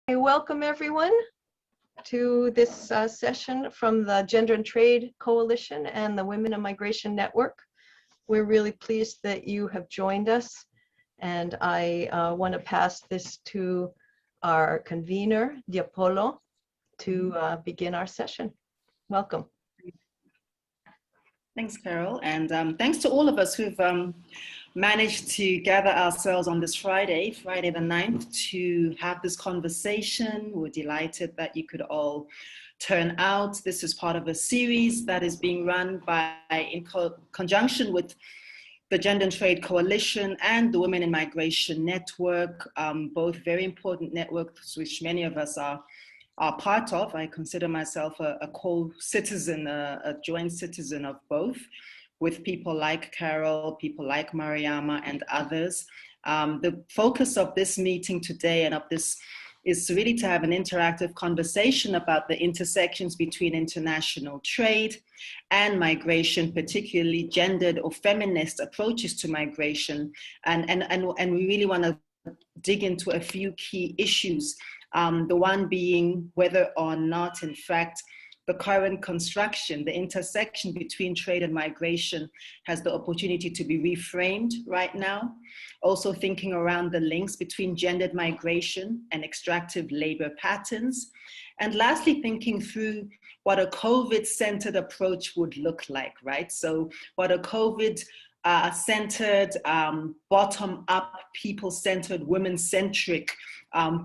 I welcome everyone to this session from the Gender and Trade Coalition and the Women in Migration Network. We're really pleased that you have joined us, and I want to pass this to our convener, Diapolo, to begin our session. Welcome. Thanks, Carol, and thanks to all of us who've managed to gather ourselves on this Friday the 9th, to have this conversation. We're delighted that you could all turn out. This is part of a series that is being run in conjunction with the Gender and Trade Coalition and the Women in Migration Network, both very important networks which many of us are part of. I consider myself a co-citizen, a joint citizen of both, with people like Carol, people like Mariama, and others. The focus of this meeting today and of this is really to have an interactive conversation about the intersections between international trade and migration, particularly gendered or feminist approaches to migration. And we really want to dig into a few key issues. The one being whether or not, in fact, the current construction, the intersection between trade and migration has the opportunity to be reframed right now. Also thinking around the links between gendered migration and extractive labor patterns. And lastly, thinking through what a COVID-centered approach would look like, right? So what a COVID-centered, bottom-up, people-centered, women-centric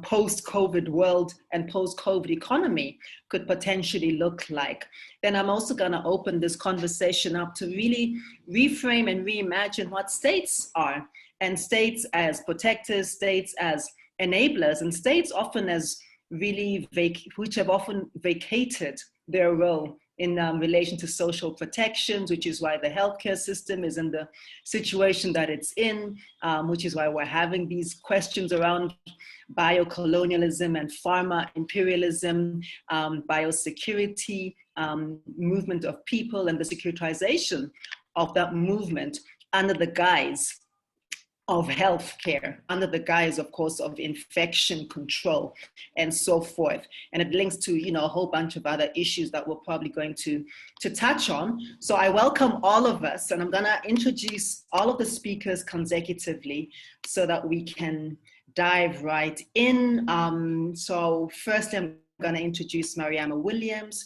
post-COVID world and post-COVID economy could potentially look like. Then I'm also going to open this conversation up to really reframe and reimagine what states are, and states as protectors, states as enablers, and states often as really which have often vacated their role in relation to social protections, which is why the healthcare system is in the situation that it's in, which is why we're having these questions around biocolonialism and pharma imperialism, biosecurity, movement of people, and the securitization of that movement under the guise of healthcare, under the guise, of course, of infection control and so forth. And it links to, a whole bunch of other issues that we're probably going to touch on. So I welcome all of us, and I'm gonna introduce all of the speakers consecutively so that we can dive right in. So firstly, I'm gonna introduce Mariama Williams,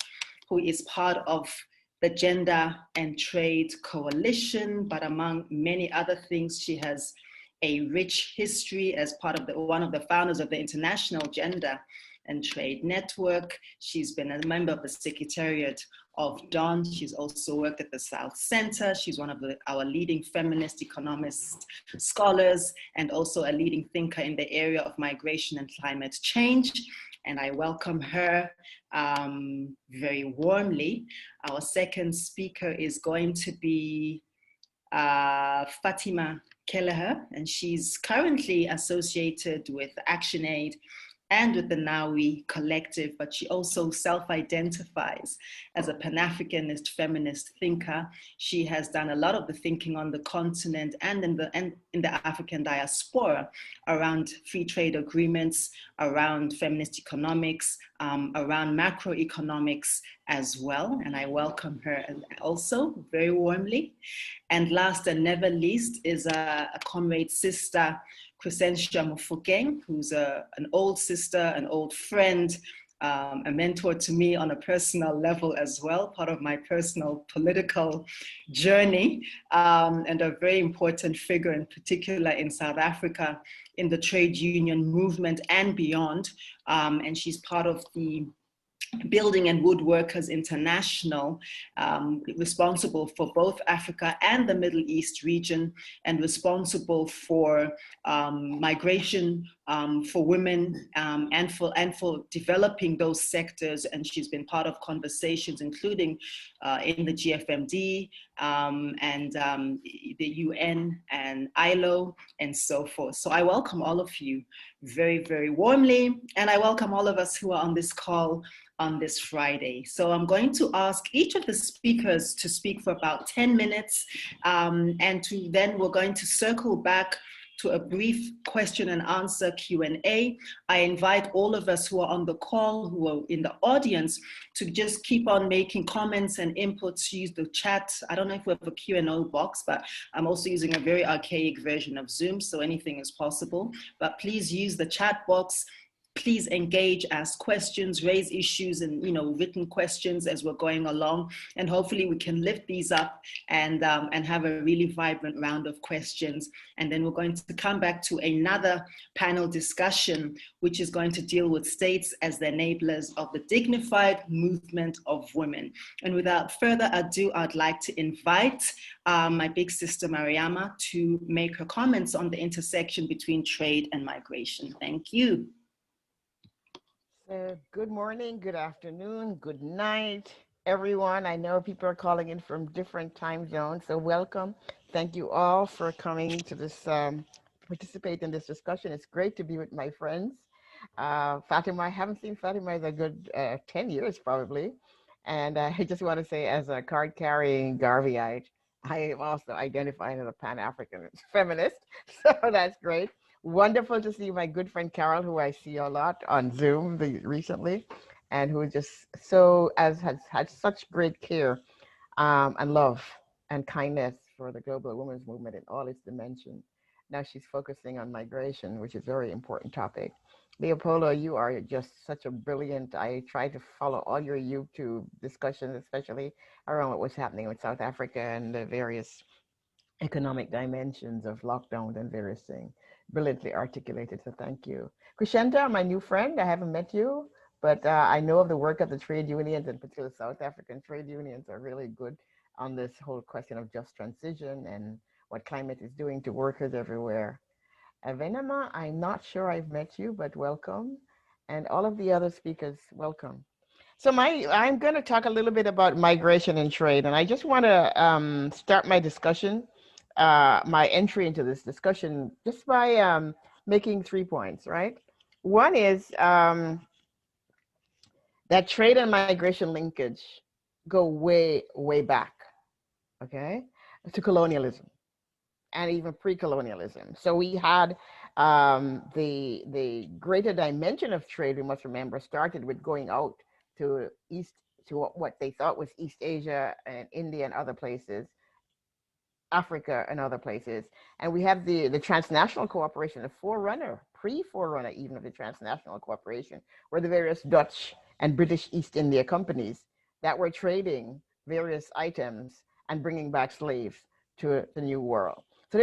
who is part of the Gender and Trade Coalition, but among many other things, she has a rich history as part of one of the founders of the International Gender and Trade Network. She's been a member of the Secretariat of DAWN. She's also worked at the South Center. She's one of our leading feminist economist scholars, and also a leading thinker in the area of migration and climate change. And I welcome her very warmly. Our second speaker is going to be Fatima Kelleher, and she's currently associated with ActionAid and with the Nawi Collective, but she also self-identifies as a Pan-Africanist feminist thinker. She has done a lot of the thinking on the continent and in the African diaspora around free trade agreements, around feminist economics, around macroeconomics as well. And I welcome her also very warmly. And last and never least is a comrade sister, Crescentia Mofokeng, who's an old sister, an old friend, a mentor to me on a personal level as well, part of my personal political journey, and a very important figure in particular in South Africa in the trade union movement and beyond. And she's part of the Building and Woodworkers International, responsible for both Africa and the Middle East region, and responsible for migration for women and for developing those sectors. And she's been part of conversations, including in the GFMD and the UN and ILO and so forth. So I welcome all of you very, very warmly, and I welcome all of us who are on this call on this Friday. So I'm going to ask each of the speakers to speak for about 10 minutes, and then we're going to circle back to a brief question and answer Q&A. I invite all of us who are on the call, who are in the audience, to just keep on making comments and inputs. Use the chat. I don't know if we have a Q&A box, but I'm also using a very archaic version of Zoom, so anything is possible. But please use the chat box. Please engage, ask questions, raise issues and written questions as we're going along. And hopefully we can lift these up and have a really vibrant round of questions. And then we're going to come back to another panel discussion, which is going to deal with states as the enablers of the dignified movement of women. And without further ado, I'd like to invite my big sister Mariama to make her comments on the intersection between trade and migration. Thank you. Good morning, good afternoon, good night, everyone. I know people are calling in from different time zones, so welcome. Thank you all for coming to this, participate in this discussion. It's great to be with my friends. Fatima, I haven't seen Fatima in a good 10 years probably. And I just want to say, as a card-carrying Garveyite, I am also identifying as a Pan-African feminist, so that's great. Wonderful to see my good friend Carol, who I see a lot on Zoom recently, and who just has had such great care and love and kindness for the global women's movement in all its dimensions. Now she's focusing on migration, which is a very important topic. Leopoldo, you are just such a brilliant, I try to follow all your YouTube discussions, especially around what was happening with South Africa and the various economic dimensions of lockdowns and various things. Brilliantly articulated, so thank you. Krishenta, my new friend, I haven't met you, but I know of the work of the trade unions, and particularly South African trade unions are really good on this whole question of just transition and what climate is doing to workers everywhere. Avenema, I'm not sure I've met you, but welcome. And all of the other speakers, welcome. So I'm going to talk a little bit about migration and trade, and I just want to start my discussion, my entry into this discussion, just by making 3 points, right? One is that trade and migration linkage go way, way back, okay, to colonialism and even pre-colonialism. So we had the greater dimension of trade, we must remember, started with going out to what they thought was East Asia and India and other places, Africa and other places. And we have the transnational cooperation, the forerunner, pre-forerunner even of the transnational cooperation, were the various Dutch and British East India companies that were trading various items and bringing back slaves to the New World. So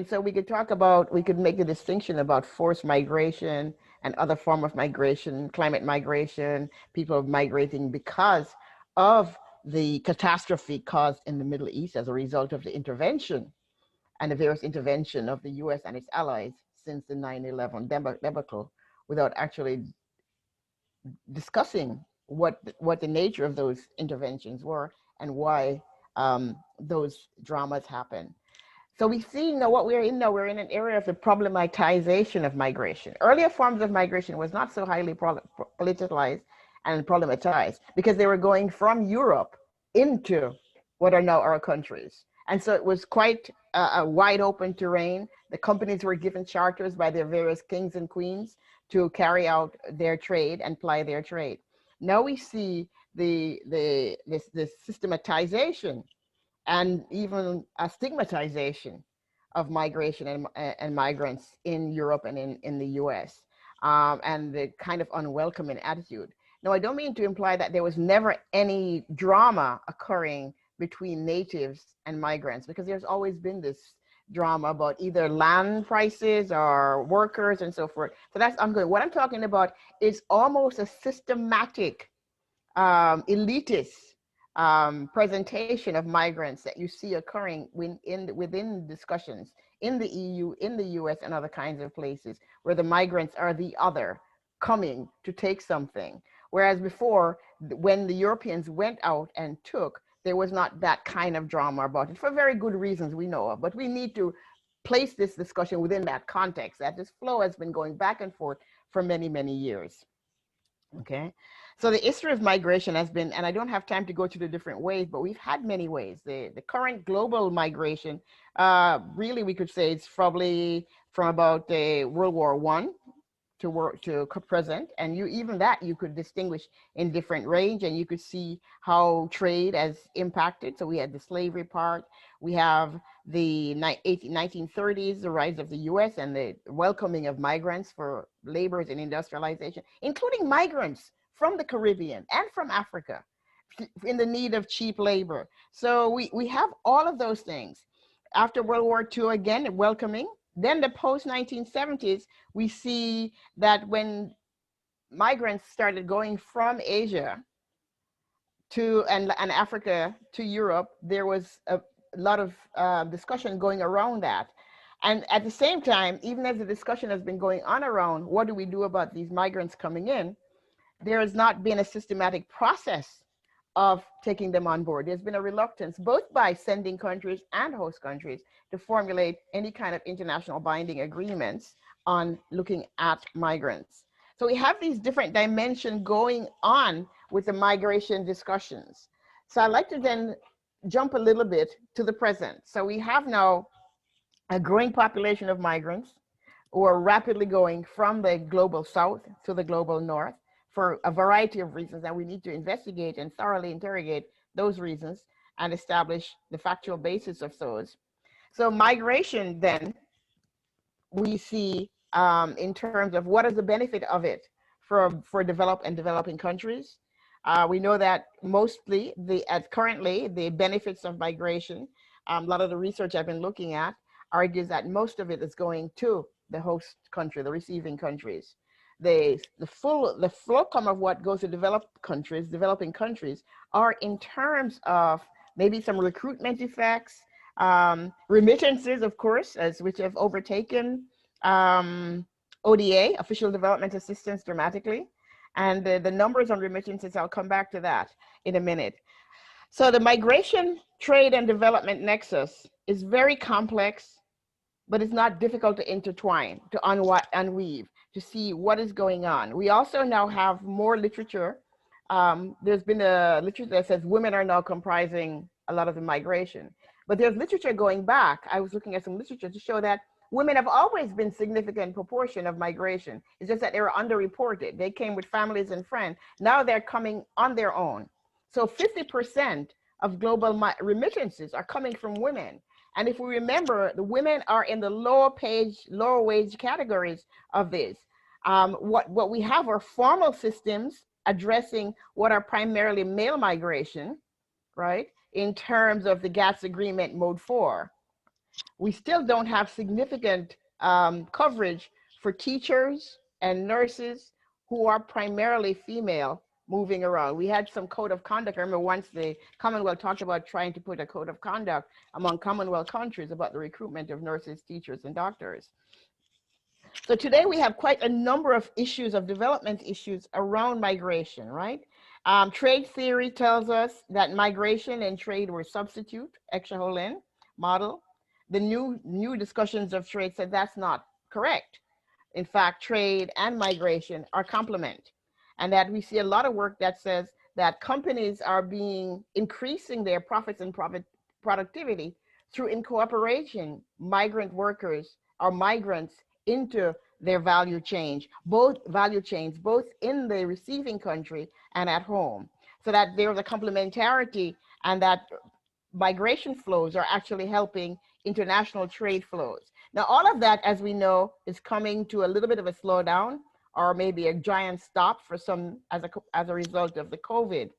so we could make the distinction about forced migration and other form of migration, climate migration, people migrating because of the catastrophe caused in the Middle East as a result of the intervention and the various intervention of the US and its allies since the 9/11 debacle, without actually discussing what the nature of those interventions were and why those dramas happened. So we see now what we're in now, we're in an area of the problematization of migration. Earlier forms of migration was not so highly politicized and problematized because they were going from Europe into what are now our countries. And so it was quite a wide open terrain. The companies were given charters by their various kings and queens to carry out their trade and ply their trade. Now we see this systematization and even a stigmatization of migration and migrants in Europe and in the US, and the kind of unwelcoming attitude. Now, I don't mean to imply that there was never any drama occurring between natives and migrants, because there's always been this drama about either land prices or workers and so forth. So that's ongoing. What I'm talking about is almost a systematic elitist presentation of migrants that you see occurring within discussions in the EU, in the US, and other kinds of places where the migrants are the other coming to take something. Whereas before, when the Europeans went out and took, there was not that kind of drama about it for very good reasons we know of. But we need to place this discussion within that context, that this flow has been going back and forth for many, many years. Okay, so the history of migration has been, and I don't have time to go to the different ways, but we've had many ways. The current global migration, really, we could say it's probably from about World War I to present, and even that you could distinguish in different range, and you could see how trade has impacted. So we had the slavery part, we have the 1930s, the rise of the US and the welcoming of migrants for labors in industrialization, including migrants from the Caribbean and from Africa in the need of cheap labor. So we have all of those things. After World War II, again, welcoming. Then the post-1970s, we see that when migrants started going from Asia to and Africa to Europe, there was a lot of discussion going around that. And at the same time, even as the discussion has been going on around what do we do about these migrants coming in, there has not been a systematic process of taking them on board. There's been a reluctance, both by sending countries and host countries, to formulate any kind of international binding agreements on looking at migrants. So we have these different dimensions going on with the migration discussions. So I'd like to then jump a little bit to the present. So we have now a growing population of migrants who are rapidly going from the global south to the global north, for a variety of reasons, and we need to investigate and thoroughly interrogate those reasons and establish the factual basis of those. So migration then, we see in terms of what is the benefit of it for developed and developing countries. We know that mostly, currently, the benefits of migration, a lot of the research I've been looking at argues that most of it is going to the host country, the receiving countries. The outcome of what goes to developing countries, are in terms of maybe some recruitment effects, remittances, of course, which have overtaken ODA, official development assistance, dramatically. And the numbers on remittances, I'll come back to that in a minute. So the migration, trade, and development nexus is very complex, but it's not difficult to intertwine, to unweave, to see what is going on. We also now have more literature. There's been a literature that says women are now comprising a lot of the migration. But there's literature going back. I was looking at some literature to show that women have always been a significant proportion of migration. It's just that they were underreported. They came with families and friends. Now they're coming on their own. So 50% of global remittances are coming from women. And if we remember, the women are in the lower wage categories of this. What we have are formal systems addressing what are primarily male migration, right? In terms of the GATS agreement mode 4. We still don't have significant coverage for teachers and nurses who are primarily female moving around. We had some code of conduct. I remember once the Commonwealth talked about trying to put a code of conduct among Commonwealth countries about the recruitment of nurses, teachers, and doctors. So today we have quite a number of issues, of development issues around migration, right? Trade theory tells us that migration and trade were substitute, Extractive model. The new discussions of trade said that's not correct. In fact, trade and migration are complement. And that we see a lot of work that says that companies are increasing their profits and productivity through incorporation migrant workers or migrants into their value chain, both in the receiving country and at home. So that there's a complementarity, and that migration flows are actually helping international trade flows. Now, all of that, as we know, is coming to a little bit of a slowdown, or maybe a giant stop for some as a result of the COVID.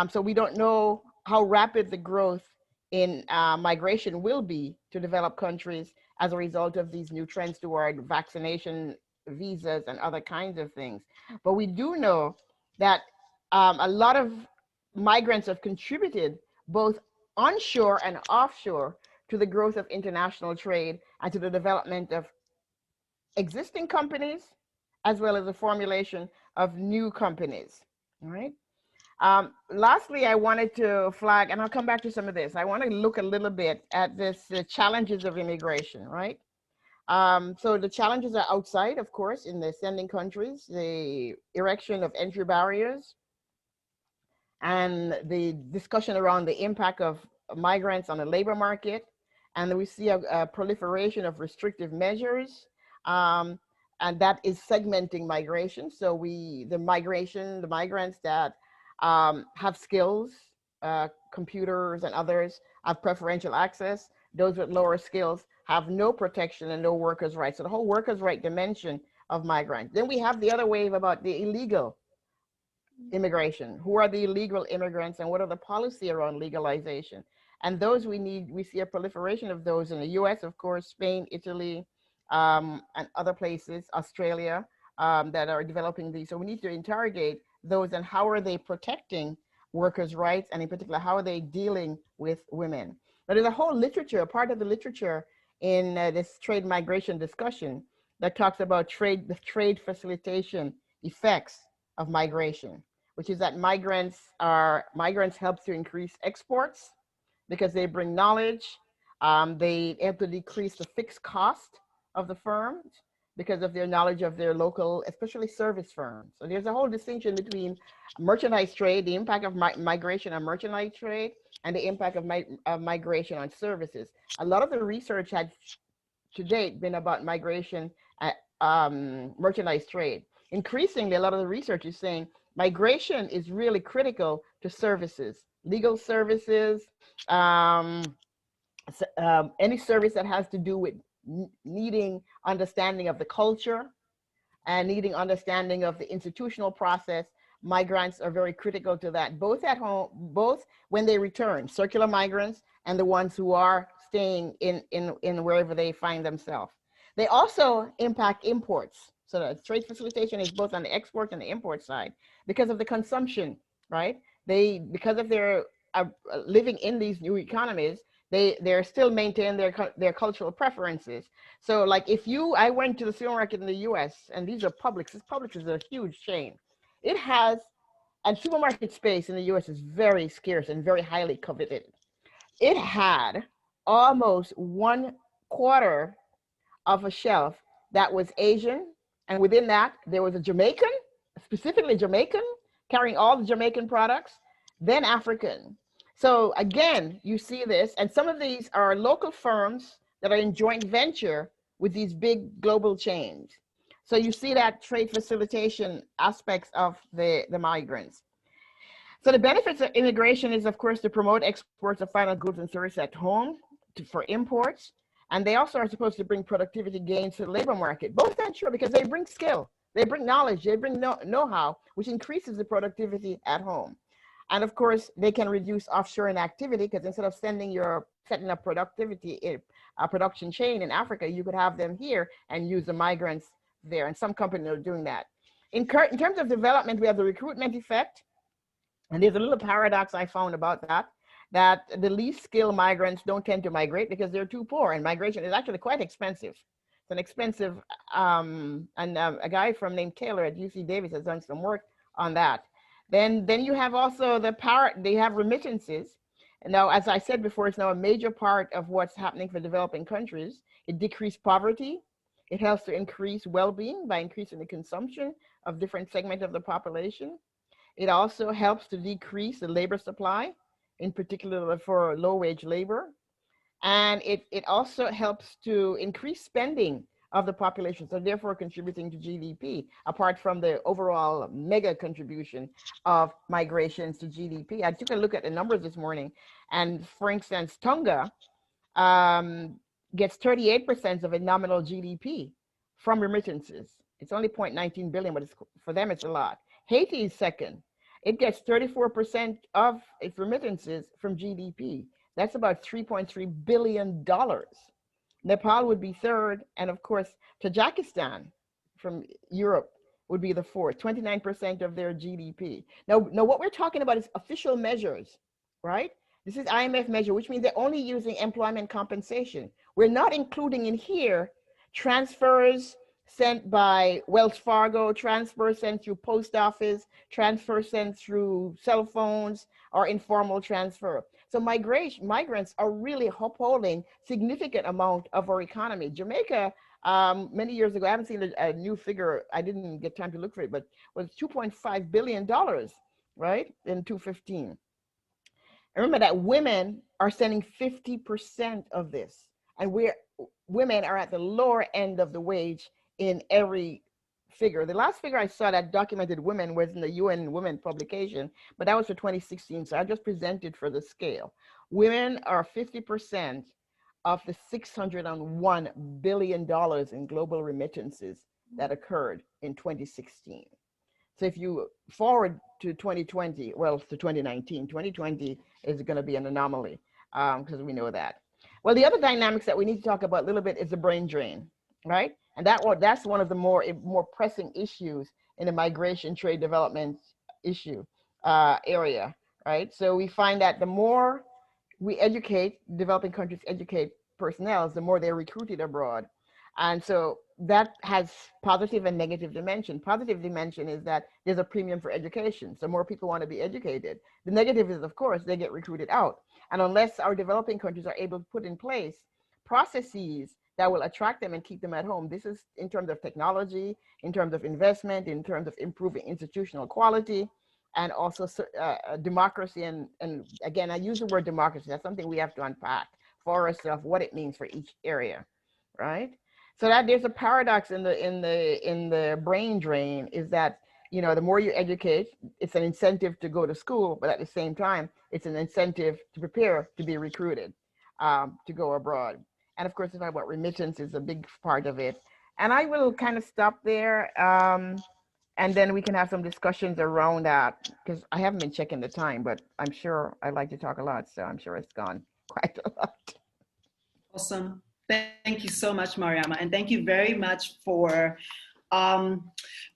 So we don't know how rapid the growth in migration will be to developed countries as a result of these new trends toward vaccination, visas, and other kinds of things. But we do know that a lot of migrants have contributed both onshore and offshore to the growth of international trade and to the development of existing companies, as well as the formulation of new companies, all right? Lastly, I wanted to flag, and I'll come back to some of this. I want to look a little bit at the challenges of immigration, right? So the challenges are outside, of course, in the sending countries, the erection of entry barriers, and the discussion around the impact of migrants on the labor market. And we see a proliferation of restrictive measures, and that is segmenting migration. So the migrants that have skills, computers and others have preferential access. Those with lower skills have no protection and no workers' rights. So the whole workers' right dimension of migrants. Then we have the other wave about the illegal immigration. Who are the illegal immigrants and what are the policy around legalization? And those we see a proliferation of those in the US, of course, Spain, Italy, and other places, Australia, that are developing these. So we need to interrogate those and how are they protecting workers' rights, and in particular, how are they dealing with women? But there's a whole literature, a part of the literature in this trade migration discussion that talks about the trade facilitation effects of migration, which is that migrants help to increase exports because they bring knowledge. They help to decrease the fixed cost of the firms because of their knowledge of their local, especially service firms. So there's a whole distinction between merchandise trade, the impact of migration on merchandise trade, and the impact of migration on services. A lot of the research had to date been about migration at merchandise trade. Increasingly, a lot of the research is saying migration is really critical to services, legal services, any service that has to do with needing understanding of the culture and needing understanding of the institutional process. Migrants are very critical to that, both at home, both when they return, circular migrants, and the ones who are staying in wherever they find themselves. They also impact imports. So the trade facilitation is both on the export and the import side because of the consumption, right? Because of their living in these new economies, they're still maintain their cultural preferences. So like I went to the supermarket in the US, and these are Publix. Publix is a huge chain. It has, and supermarket space in the US is very scarce and very highly coveted. It had almost 1/4 of a shelf that was Asian, and within that there was a Jamaican, specifically Jamaican, carrying all the Jamaican products, then African. So again, you see this, and some of these are local firms that are in joint venture with these big global chains. So you see that trade facilitation aspects of the migrants. So the benefits of immigration is, of course, to promote exports of final goods and services at home for imports. And they also are supposed to bring productivity gains to the labor market. Both are true because they bring skill, they bring knowledge, they bring know-how, which increases the productivity at home. And of course, they can reduce offshoring activity because instead of setting up a production chain in Africa, you could have them here and use the migrants there. And some companies are doing that. In terms of development, we have the recruitment effect. And there's a little paradox I found about that the least skilled migrants don't tend to migrate because they're too poor, and migration is actually quite expensive. It's an expensive, a guy named Taylor at UC Davis has done some work on that. Then you have also they have remittances. And now, as I said before, it's now a major part of what's happening for developing countries. It decreases poverty. It helps to increase well-being by increasing the consumption of different segments of the population. It also helps to decrease the labor supply, in particular for low-wage labor. And it also helps to increase spending of the population, so therefore contributing to GDP, apart from the overall mega contribution of migrations to GDP. I took a look at the numbers this morning, and for instance, Tonga gets 38% of a nominal GDP from remittances. It's only 0.19 billion, but for them it's a lot. Haiti is second. It gets 34% of its remittances from GDP. That's about $3.3 billion. Nepal would be third, and of course, Tajikistan from Europe would be the fourth, 29% of their GDP. Now, what we're talking about is official measures, right? This is IMF measure, which means they're only using employment compensation. We're not including in here transfers sent by Wells Fargo, transfers sent through post office, transfers sent through cell phones, or informal transfer. So migrants are really upholding significant amount of our economy. Jamaica many years ago, I haven't seen a new figure. I didn't get time to look for it, but was $2.5 billion, right, in 2015. Remember that women are sending 50% of this, and women are at the lower end of the wage in every figure. The last figure I saw that documented women was in the UN Women publication, but that was for 2016, so I just presented for the scale. Women are 50% of the $601 billion in global remittances that occurred in 2016. So if you forward to 2020, well, to 2019, 2020 is going to be an anomaly because we know that. Well, the other dynamics that we need to talk about a little bit is the brain drain, right? And that's one of the more pressing issues in the migration, trade, development issue area, right? So we find that the more we educate, developing countries educate personnel, the more they're recruited abroad. And so that has positive and negative dimension. Positive dimension is that there's a premium for education. So more people want to be educated. The negative is, of course, they get recruited out. And unless our developing countries are able to put in place processes that will attract them and keep them at home, this is in terms of technology, in terms of investment, in terms of improving institutional quality, and also democracy. And again, I use the word democracy. That's something we have to unpack for ourselves, what it means for each area, right? So that there's a paradox in the brain drain is that, you know, the more you educate, it's an incentive to go to school, but at the same time, it's an incentive to prepare to be recruited, to go abroad. And of course, about remittance is a big part of it. And I will kind of stop there, and then we can have some discussions around that, because I haven't been checking the time, but I'm sure I like to talk a lot, so I'm sure it's gone quite a lot. Awesome. Thank you so much, Mariama, and thank you very much for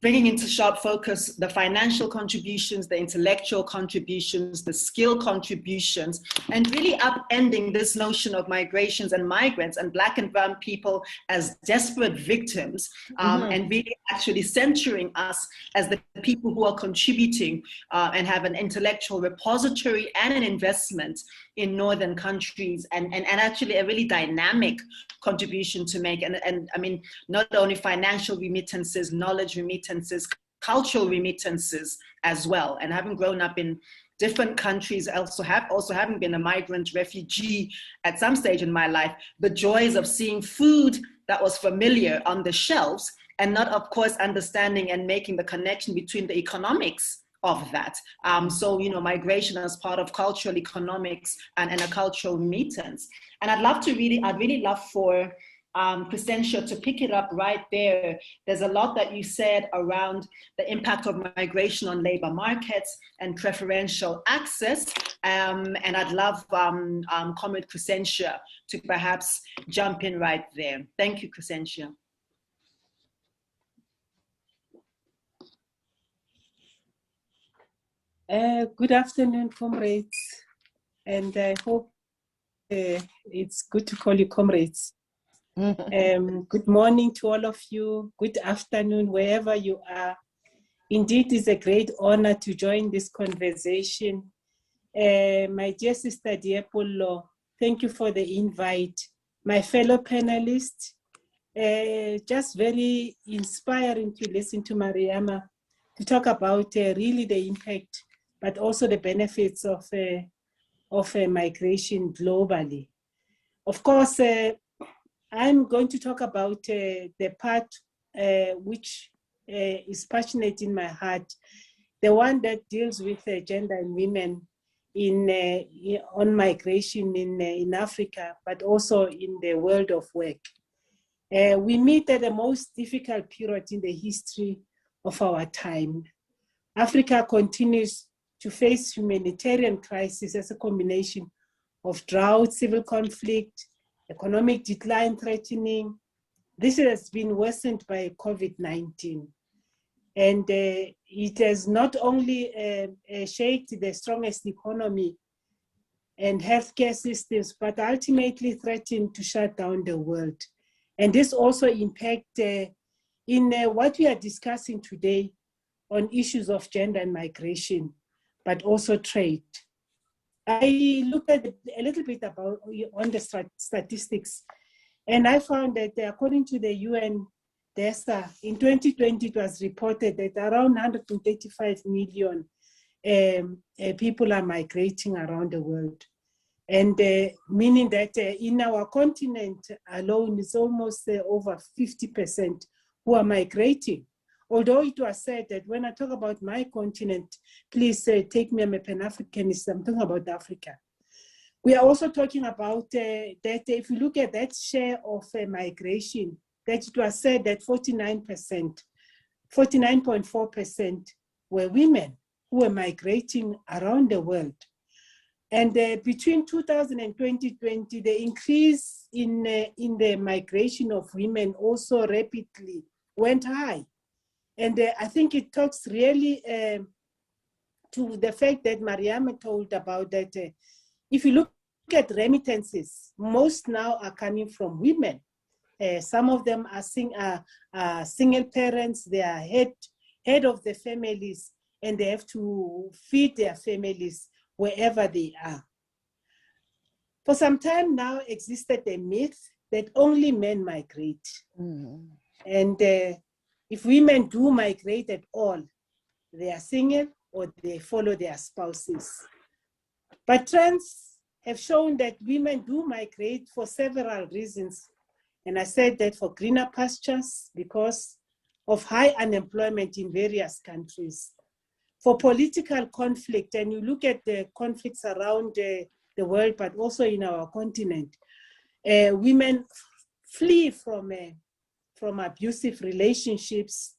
bringing into sharp focus the financial contributions, the intellectual contributions, the skill contributions, and really upending this notion of migrations and migrants and Black and brown people as desperate victims, and really actually centering us as the people who are contributing and have an intellectual repository and an investment in northern countries, and actually a really dynamic contribution to make. And I mean, not only financial remittances, knowledge remittances, cultural remittances as well. And having grown up in different countries, also having been a migrant refugee at some stage in my life, the joys of seeing food that was familiar on the shelves, and not, of course, understanding and making the connection between the economics of that. So, you know, migration as part of cultural economics and a cultural remittance. And I'd really love for Crescentia to pick it up right there. There's a lot that you said around the impact of migration on labor markets and preferential access. And I'd love Comrade Crescentia to perhaps jump in right there. Thank you, Crescentia. Good afternoon, comrades, and I hope it's good to call you comrades. Good morning to all of you. Good afternoon, wherever you are. Indeed, it's a great honor to join this conversation. My dear sister Diepolo, thank you for the invite. My fellow panelists, just very inspiring to listen to Mariama to talk about really the impact, but also the benefits of migration globally. Of course, I'm going to talk about the part which is passionate in my heart, the one that deals with gender and women on migration in Africa, but also in the world of work. We meet at the most difficult period in the history of our time. Africa continues to face humanitarian crisis as a combination of drought, civil conflict, economic decline threatening. This has been worsened by COVID-19. And it has not only shaped the strongest economy and healthcare systems, but ultimately threatened to shut down the world. And this also impacts in what we are discussing today on issues of gender and migration, but also trade. I looked at a little bit about on the statistics And I found that according to the UN data, in 2020, it was reported that around 135 million people are migrating around the world. And meaning that in our continent alone, it's almost over 50% who are migrating. Although it was said that when I talk about my continent, please take me, I'm a Pan-Africanist, I'm talking about Africa. We are also talking about that if you look at that share of migration, that it was said that 49.4% were women who were migrating around the world. And between 2000 and 2020, the increase in the migration of women also rapidly went high. And I think it talks really to the fact that Mariama told about that if you look at remittances, most now are coming from women. Some of them are single parents, they are head of the families, and they have to feed their families wherever they are. For some time now existed a myth that only men migrate. Mm-hmm. And if women do migrate at all, they are single or they follow their spouses. But trends have shown that women do migrate for several reasons. And I said that for greener pastures, because of high unemployment in various countries, for political conflict, and you look at the conflicts around the world, but also in our continent, women flee from abusive relationships,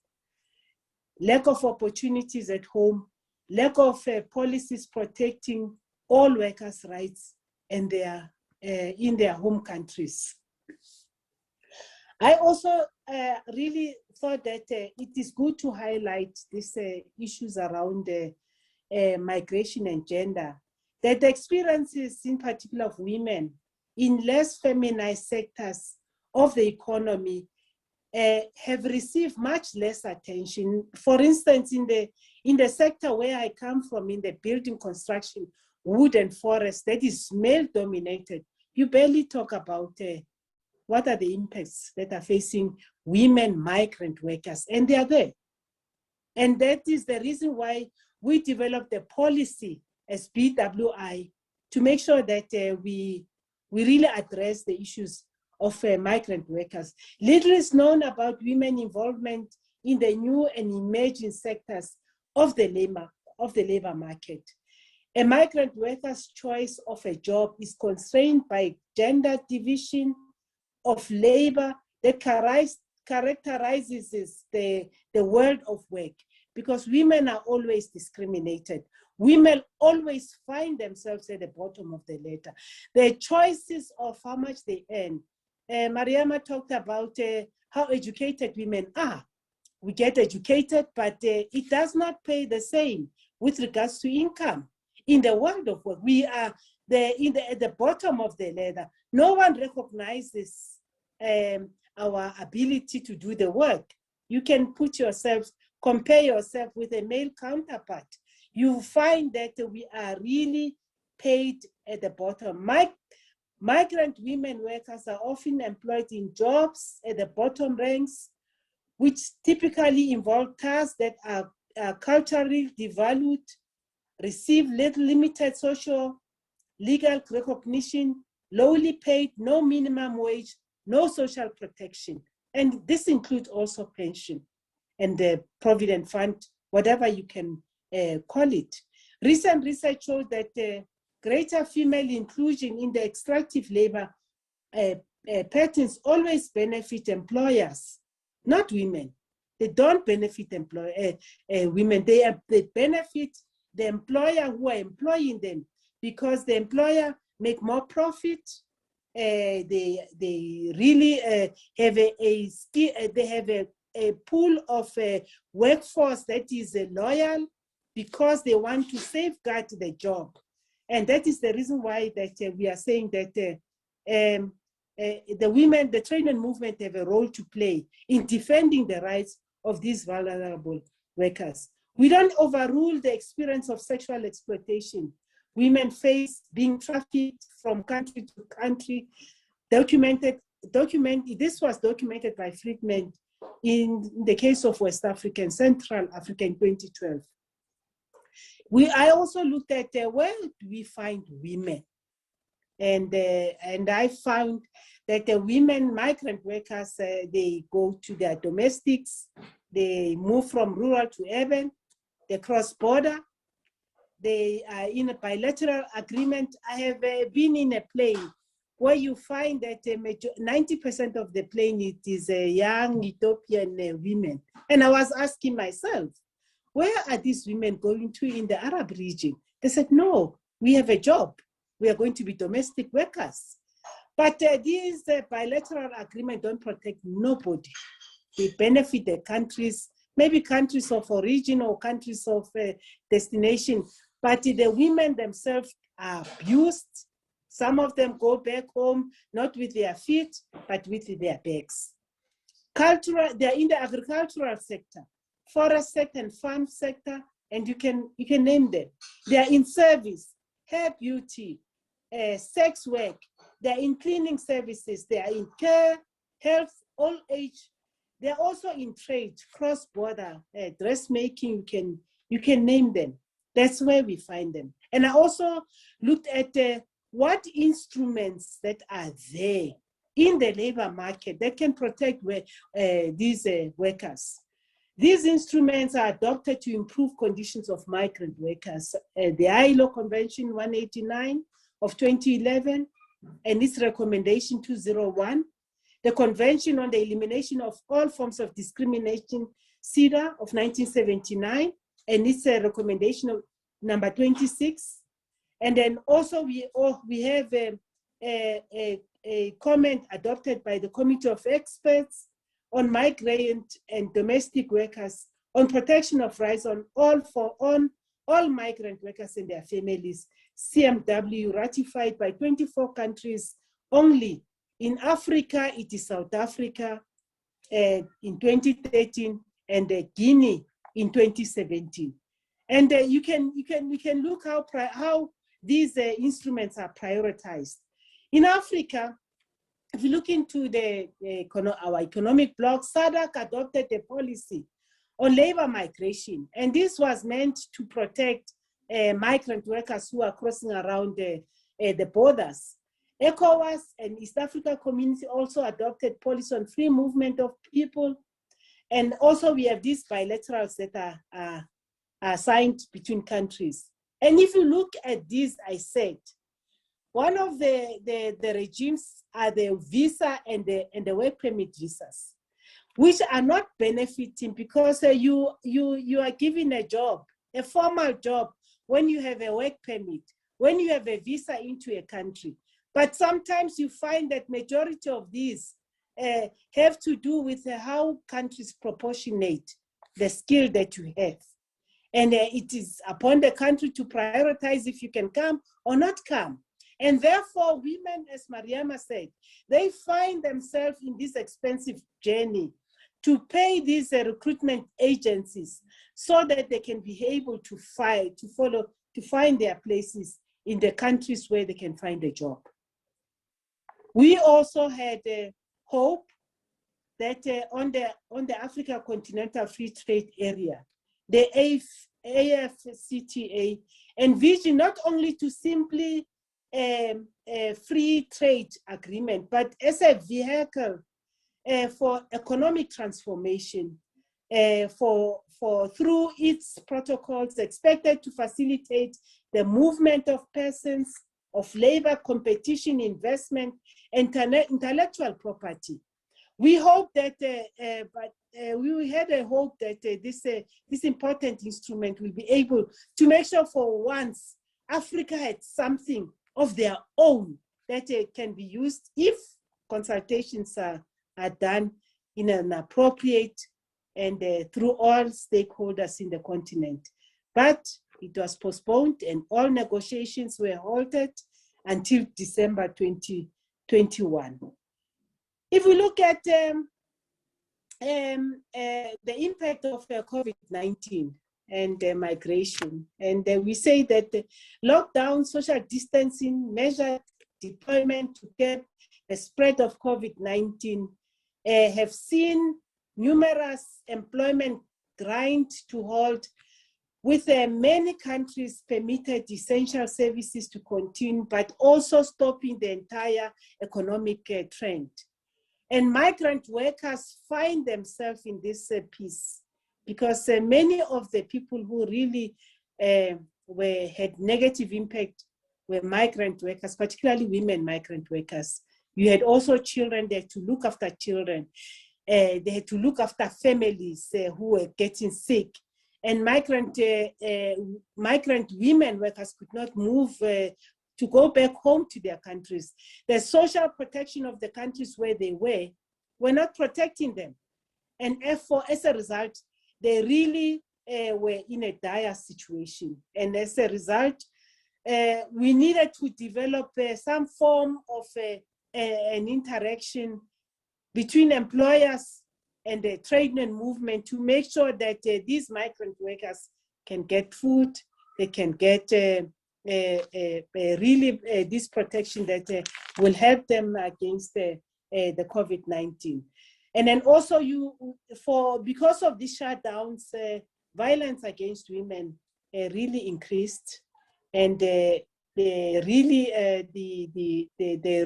lack of opportunities at home, lack of policies protecting all workers' rights and in their home countries. I also really thought that it is good to highlight these issues around migration and gender, that the experiences in particular of women in less feminized sectors of the economy have received much less attention. For instance, in the sector where I come from, in the building construction, wood and forest, that is male dominated, you barely talk about what are the impacts that are facing women migrant workers, and they are there. And that is the reason why we developed a policy as BWI to make sure that we really address the issues of migrant workers. Little is known about women involvement in the new and emerging sectors of the labor market. A migrant worker's choice of a job is constrained by gender division of labor that characterizes the world of work, because women are always discriminated. Women always find themselves at the bottom of the ladder. Their choices of how much they earn. Mariama talked about how educated women are. We get educated, but it does not pay the same with regards to income. In the world of work, we are at the bottom of the ladder. No one recognizes our ability to do the work. You can compare yourself with a male counterpart. You find that we are really paid at the bottom. Migrant women workers are often employed in jobs at the bottom ranks, which typically involve tasks that are culturally devalued, receive limited social, legal recognition, lowly paid, no minimum wage, no social protection. And this includes also pension and the provident fund, whatever you can call it. Recent research showed that greater female inclusion in the extractive labor patterns always benefit employers, not women. They don't benefit women. They benefit the employer who are employing them, because the employer make more profit. They really have they have a pool of workforce that is loyal, because they want to safeguard the job. And that is the reason why that we are saying that the women, the trade and movement have a role to play in defending the rights of these vulnerable workers. We don't overrule the experience of sexual exploitation. Women face being trafficked from country to country, documented this was documented by Friedman in the case of West Africa and Central Africa in 2012. I also looked at where do we find women? And I found that the women migrant workers, they go to their domestics, they move from rural to urban, they cross border, they are in a bilateral agreement. I have been in a plane where you find that 90% of the plane, it is young Ethiopian women. And I was asking myself, where are these women going to in the Arab region? They said, no, we have a job. We are going to be domestic workers. But these bilateral agreements don't protect nobody. They benefit the countries, maybe countries of origin or countries of destination. But the women themselves are abused. Some of them go back home, not with their feet, but with their bags. They're in the agricultural sector, forest sector and farm sector, and you can name them. They're in service, hair beauty, sex work. They're in cleaning services. They are in care, health, old age. They're also in trade, cross-border, dressmaking. You can name them. That's where we find them. And I also looked at what instruments that are there in the labor market that can protect these workers. These instruments are adopted to improve conditions of migrant workers. The ILO Convention 189 of 2011 and its recommendation 201, the Convention on the Elimination of All Forms of Discrimination, CEDAW of 1979, and its recommendation of number 26. And then also we have a comment adopted by the Committee of Experts on migrant and domestic workers on protection of rights on all migrant workers and their families, CMW, ratified by 24 countries only. In Africa, it is South Africa in 2013 and Guinea in 2017. And we can look how these instruments are prioritized. In Africa, if you look into our economic bloc, SADC adopted a policy on labor migration, and this was meant to protect migrant workers who are crossing around the borders. ECOWAS and East Africa Community also adopted policy on free movement of people, and also we have these bilaterals that are signed between countries. And if you look at this, I said, one of the regimes are the visa and the work permit visas, which are not benefiting because you are given a job, a formal job, when you have a work permit, when you have a visa into a country. But sometimes you find that majority of these have to do with how countries proportionate the skill that you have. And it is upon the country to prioritize if you can come or not come. And therefore, women, as Mariama said, they find themselves in this expensive journey to pay these recruitment agencies so that they can be able to find their places in the countries where they can find a job. We also had hope that on the Africa Continental Free Trade Area, the AFCTA envisioned not only to simply a free trade agreement, but as a vehicle for economic transformation, through its protocols expected to facilitate the movement of persons, of labor, competition, investment, and intellectual property. We hope that, we had a hope that this important instrument will be able to make sure for once Africa had something of their own that can be used if consultations are done in an appropriate and through all stakeholders in the continent. But it was postponed and all negotiations were halted until December 2021. If we look at the impact of COVID-19 and migration, and we say that the lockdown, social distancing, measured deployment to curb the spread of COVID-19 have seen numerous employment grind to halt, with many countries permitted essential services to continue, but also stopping the entire economic trend. And migrant workers find themselves in this piece because many of the people who really had negative impact were migrant workers, particularly women migrant workers. You had also children. They had to look after children. They had to look after families who were getting sick. And migrant women workers could not move to go back home to their countries. The social protection of the countries where they were not protecting them. And therefore, as a result, they really were in a dire situation. And as a result, we needed to develop some form of an interaction between employers and the trade union movement to make sure that these migrant workers can get food, they can get really this protection that will help them against the COVID-19. And then also because of these shutdowns, violence against women really increased, and the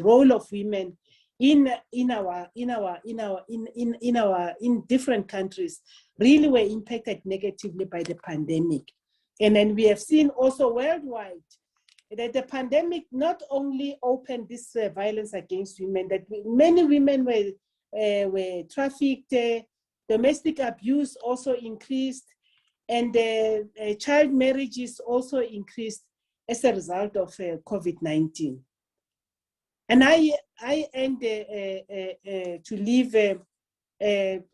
role of women in different countries really were impacted negatively by the pandemic. And then we have seen also worldwide that the pandemic not only opened this violence against women, that many women were trafficked, domestic abuse also increased, and child marriages also increased as a result of COVID-19. And I end to leave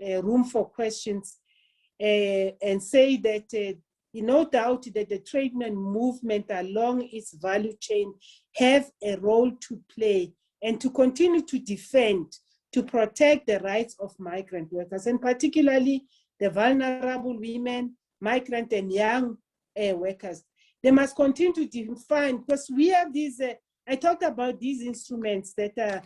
room for questions and say that no doubt that the trade union movement along its value chain have a role to play and to continue to defend, to protect the rights of migrant workers, and particularly the vulnerable women, migrant and young workers. They must continue to define, because we have these, I talked about these instruments that are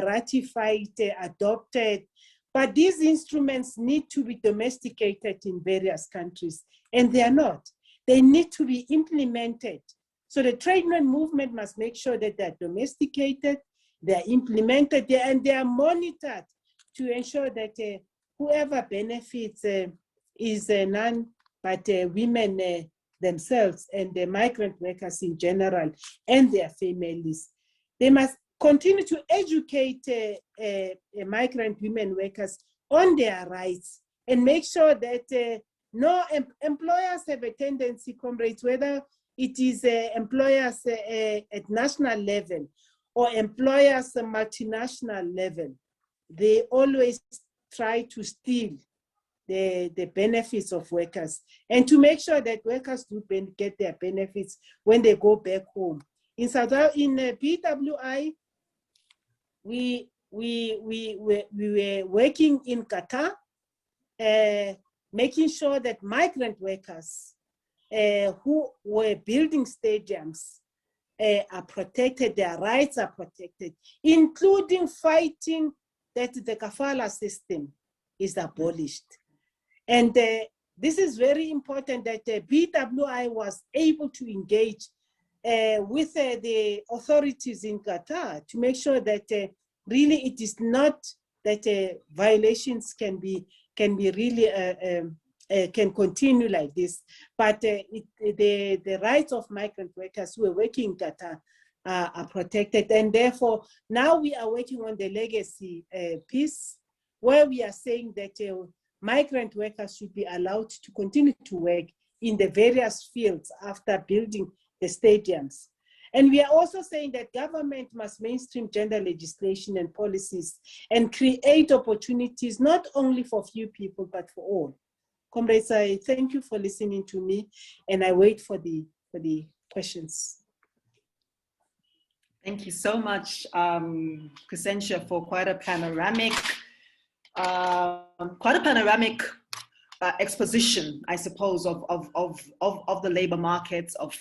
ratified, adopted, but these instruments need to be domesticated in various countries, and they are not. They need to be implemented. So the trade union movement must make sure that they're domesticated, they're implemented, and they are monitored to ensure that whoever benefits is none but women themselves and the migrant workers in general and their families. They must continue to educate migrant women workers on their rights and make sure that no employers have a tendency, comrades, whether it is employers at national level or employers at multinational level, they always try to steal the benefits of workers, and to make sure that workers do get their benefits when they go back home. In BWI, we were working in Qatar, making sure that migrant workers who were building stadiums are protected, their rights are protected, including fighting that the kafala system is abolished. And this is very important that BWI was able to engage with the authorities in Qatar to make sure that really it is not that violations can really can continue like this, but the rights of migrant workers who are working in Qatar are protected. And therefore, now we are working on the legacy piece, where we are saying that migrant workers should be allowed to continue to work in the various fields after building the stadiums. And we are also saying that government must mainstream gender legislation and policies and create opportunities not only for few people, but for all. Comrades, I thank you for listening to me, and I wait for the questions. Thank you so much, Crescentia, for quite a panoramic exposition, I suppose, of the labor markets, of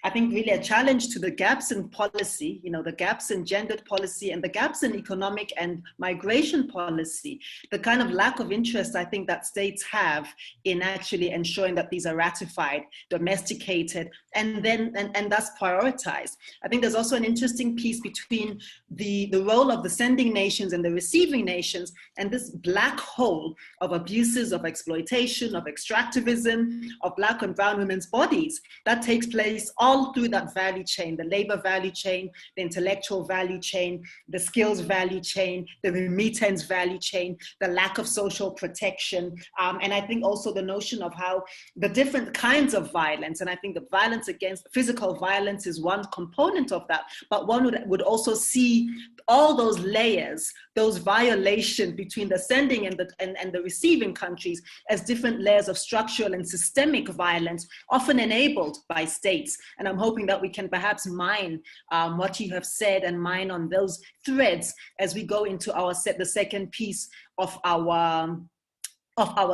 I think really a challenge to the gaps in policy, the gaps in gendered policy and the gaps in economic and migration policy, the kind of lack of interest I think that states have in actually ensuring that these are ratified, domesticated, and thus prioritized. I think there's also an interesting piece between the role of the sending nations and the receiving nations and this black hole of abuses, of exploitation, of extractivism, of Black and brown women's bodies that takes place all through that value chain, the labor value chain, the intellectual value chain, the skills value chain, the remittance value chain, the lack of social protection. And I think also the notion of how the different kinds of violence, and I think the violence against physical violence is one component of that, but one would also see all those layers, those violations between the sending and the receiving countries as different layers of structural and systemic violence, often enabled by states. And I'm hoping that we can perhaps mine what you have said and mine on those threads as we go into the second piece of our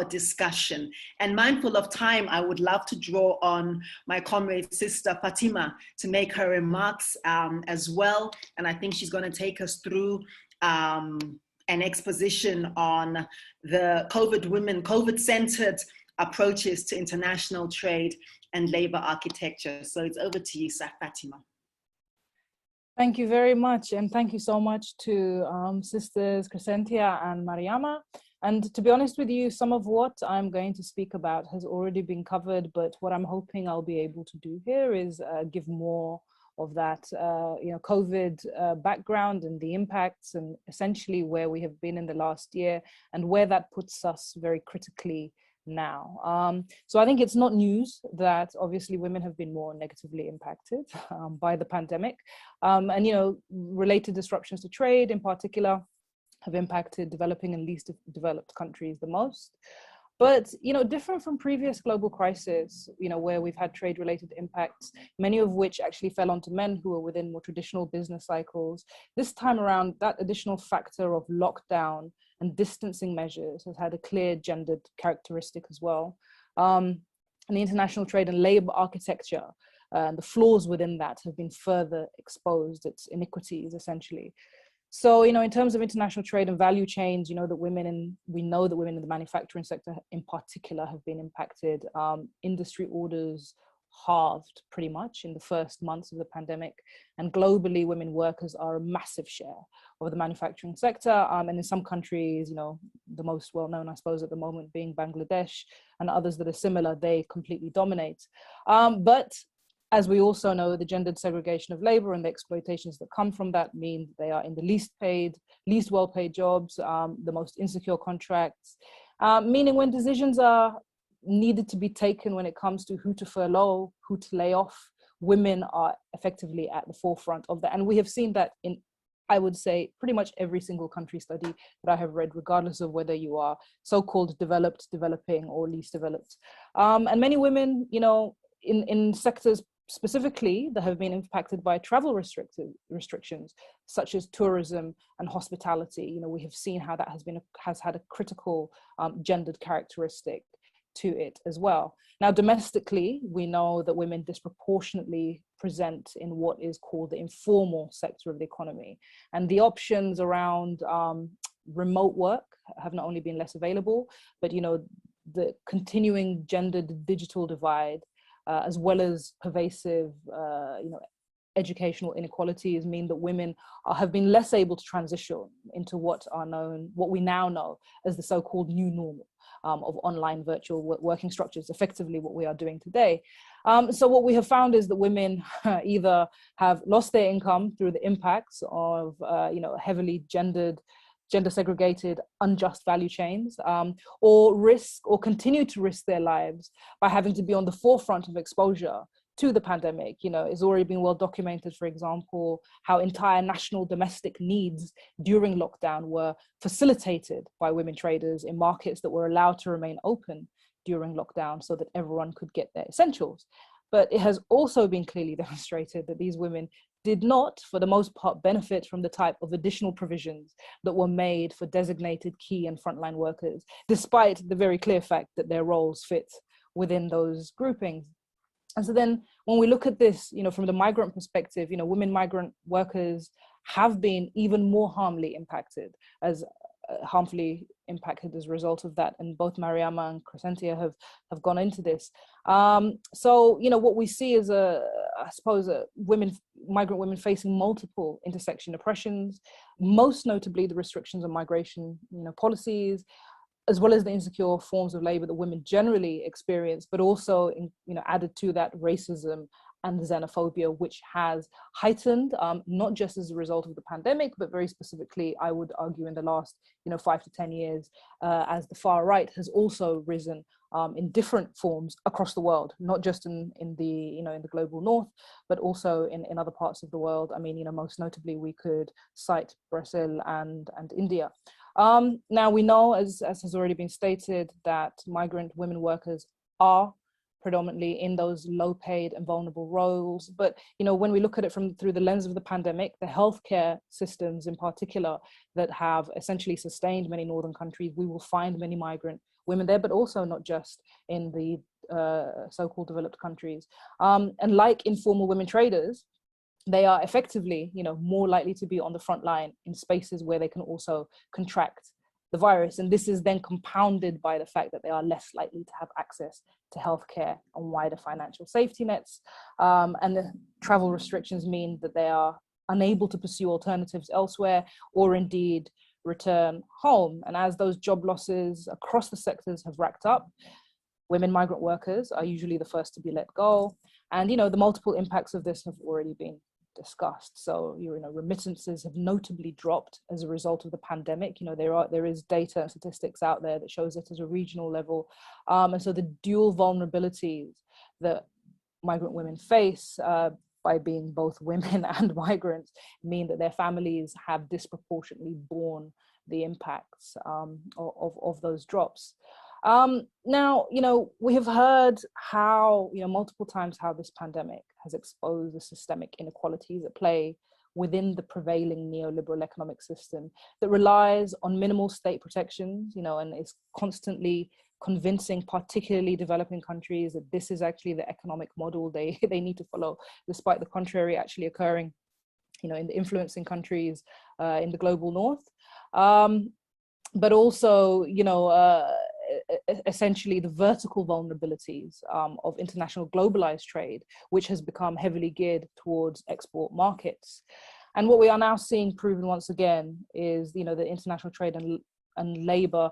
discussion. And mindful of time, I would love to draw on my comrade sister Fatima to make her remarks as well. And I think she's going to take us through an exposition on the COVID-centered approaches to international trade and labor architecture. So it's over to you, Fatima. Thank you very much. And thank you so much to sisters Crescentia and Mariama. And to be honest with you, some of what I'm going to speak about has already been covered, but what I'm hoping I'll be able to do here is give more of that, COVID background and the impacts and essentially where we have been in the last year and where that puts us very critically now. So I think it's not news that obviously women have been more negatively impacted by the pandemic. Related disruptions to trade in particular have impacted developing and least developed countries the most. But, different from previous global crises, where we've had trade-related impacts, many of which actually fell onto men who were within more traditional business cycles. This time around, that additional factor of lockdown and distancing measures has had a clear gendered characteristic as well. And the international trade and labor architecture, the flaws within that have been further exposed, its iniquities essentially. So, in terms of international trade and value chains, we know that women in the manufacturing sector in particular have been impacted. Industry orders halved pretty much in the first months of the pandemic. And globally, women workers are a massive share of the manufacturing sector. And in some countries, the most well-known, I suppose, at the moment being Bangladesh and others that are similar, they completely dominate. But as we also know, the gendered segregation of labor and the exploitations that come from that mean they are in the least well-paid jobs, the most insecure contracts, meaning when decisions are needed to be taken when it comes to who to furlough, who to lay off, women are effectively at the forefront of that. And we have seen that in, I would say, pretty much every single country study that I have read, regardless of whether you are so-called developed, developing, or least developed. And many women, in sectors specifically that have been impacted by travel restrictions, such as tourism and hospitality. We have seen how that has had a critical gendered characteristic to it as well. Now, domestically, we know that women disproportionately present in what is called the informal sector of the economy. And the options around remote work have not only been less available, but, the continuing gendered digital divide, as well as pervasive, educational inequalities mean that women have been less able to transition into what we now know as the so-called new normal of online virtual working structures, effectively what we are doing today. So what we have found is that women either have lost their income through the impacts of, heavily gender segregated, unjust value chains, or continue to risk their lives by having to be on the forefront of exposure to the pandemic. It's already been well documented, for example, how entire national domestic needs during lockdown were facilitated by women traders in markets that were allowed to remain open during lockdown so that everyone could get their essentials. But it has also been clearly demonstrated that these women did not, for the most part, benefit from the type of additional provisions that were made for designated key and frontline workers, despite the very clear fact that their roles fit within those groupings. And so then when we look at this, from the migrant perspective, women migrant workers have been even more harmfully impacted as a result of that. And both Mariama and Crescentia have gone into this. So, what we see is migrant women facing multiple intersection oppressions, most notably the restrictions on migration, policies, as well as the insecure forms of labor that women generally experience, but also, added to that, racism and xenophobia, which has heightened, not just as a result of the pandemic, but very specifically, I would argue, in the last 5 to 10 years, as the far right has also risen in different forms across the world, not just in the global north, but also in other parts of the world. I mean, most notably, we could cite Brazil and India. Now we know, as has already been stated, that migrant women workers are predominantly in those low-paid and vulnerable roles. But when we look at it through the lens of the pandemic, the healthcare systems in particular that have essentially sustained many northern countries, we will find many migrant women there, but also not just in the so-called developed countries. And like informal women traders, they are effectively, more likely to be on the front line in spaces where they can also contract the virus. And this is then compounded by the fact that they are less likely to have access to healthcare and wider financial safety nets. And the travel restrictions mean that they are unable to pursue alternatives elsewhere, or indeed return home. And as those job losses across the sectors have racked up, women migrant workers are usually the first to be let go. And the multiple impacts of this have already been discussed. So remittances have notably dropped as a result of the pandemic. There is data and statistics out there that shows it as a regional level, and so the dual vulnerabilities that migrant women face by being both women and migrants mean that their families have disproportionately borne the impacts of those drops. Now, we have heard how, multiple times how this pandemic has exposed the systemic inequalities at play within the prevailing neoliberal economic system that relies on minimal state protections, and is constantly convincing particularly developing countries that this is actually the economic model they need to follow, despite the contrary actually occurring, in the influencing countries in the global north. But also, essentially the vertical vulnerabilities of international globalized trade, which has become heavily geared towards export markets. And what we are now seeing proven once again is, the international trade and labor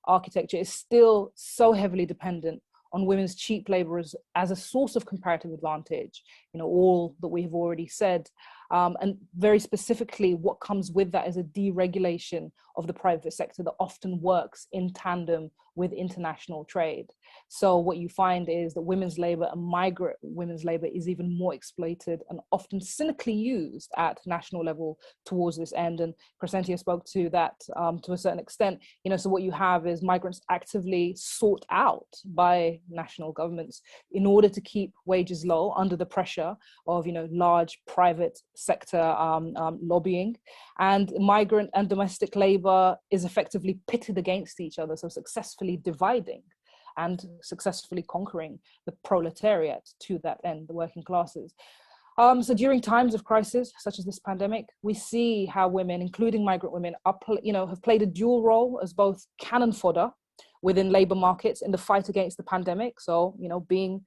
architecture is still so heavily dependent on women's cheap labor as a source of comparative advantage, all that we have already said. And very specifically, what comes with that is a deregulation of the private sector that often works in tandem with international trade. So what you find is that women's labor and migrant women's labor is even more exploited and often cynically used at national level towards this end. And Crescentia spoke to that to a certain extent. So what you have is migrants actively sought out by national governments in order to keep wages low under the pressure of, large private sector lobbying. And migrant and domestic labor is effectively pitted against each other, so successfully dividing and successfully conquering the proletariat to that end, the working classes. So during times of crisis, such as this pandemic, we see how women, including migrant women, have played a dual role as both cannon fodder within labor markets in the fight against the pandemic. So, being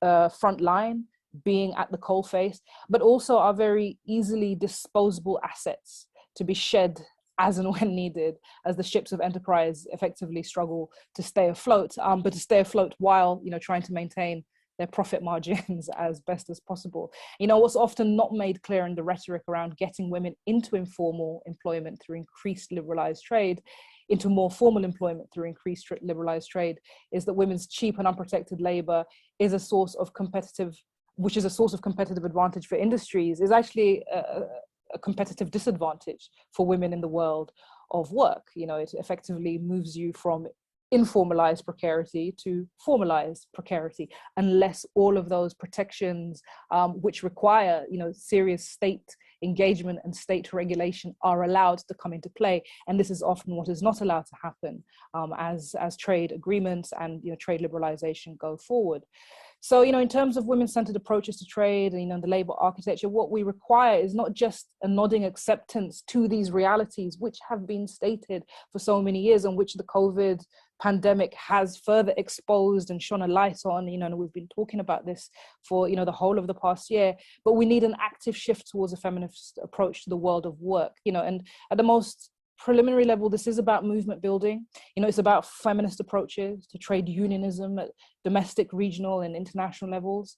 front line, being at the coalface, but also are very easily disposable assets to be shed as and when needed, as the ships of enterprise effectively struggle to stay afloat, but to stay afloat while, trying to maintain their profit margins as best as possible. What's often not made clear in the rhetoric around getting women into informal employment through increased liberalized trade, into more formal employment through increased liberalized trade, is that women's cheap and unprotected labor is a source of competitive advantage for industries, is actually a competitive disadvantage for women in the world of work. It effectively moves you from informalized precarity to formalized precarity, unless all of those protections, which require, serious state engagement and state regulation, are allowed to come into play. And this is often what is not allowed to happen as trade agreements and trade liberalization go forward. So, in terms of women-centered approaches to trade and, the labor architecture, what we require is not just a nodding acceptance to these realities, which have been stated for so many years, and which the COVID pandemic has further exposed and shone a light on, and we've been talking about this for, the whole of the past year, but we need an active shift towards a feminist approach to the world of work, and at the most preliminary level, this is about movement building. It's about feminist approaches to trade unionism at domestic, regional, and international levels.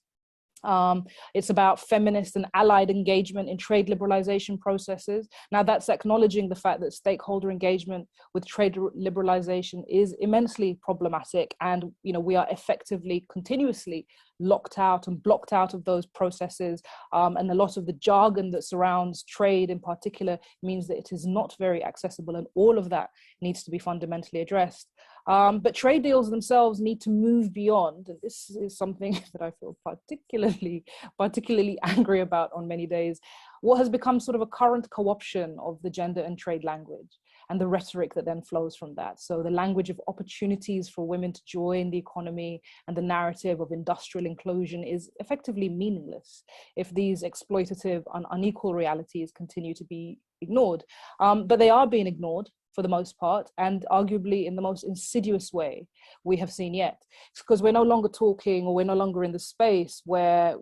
It's about feminist and allied engagement in trade liberalization processes. Now, that's acknowledging the fact that stakeholder engagement with trade liberalization is immensely problematic, and we are effectively continuously locked out and blocked out of those processes, and a lot of the jargon that surrounds trade in particular means that it is not very accessible, and all of that needs to be fundamentally addressed. But trade deals themselves need to move beyond, and this is something that I feel particularly angry about on many days, what has become sort of a current co-option of the gender and trade language and the rhetoric that then flows from that. So the language of opportunities for women to join the economy and the narrative of industrial inclusion is effectively meaningless if these exploitative and unequal realities continue to be ignored. But they are being ignored for the most part, and arguably in the most insidious way we have seen yet. It's because we're no longer talking, or we're no longer in the space where,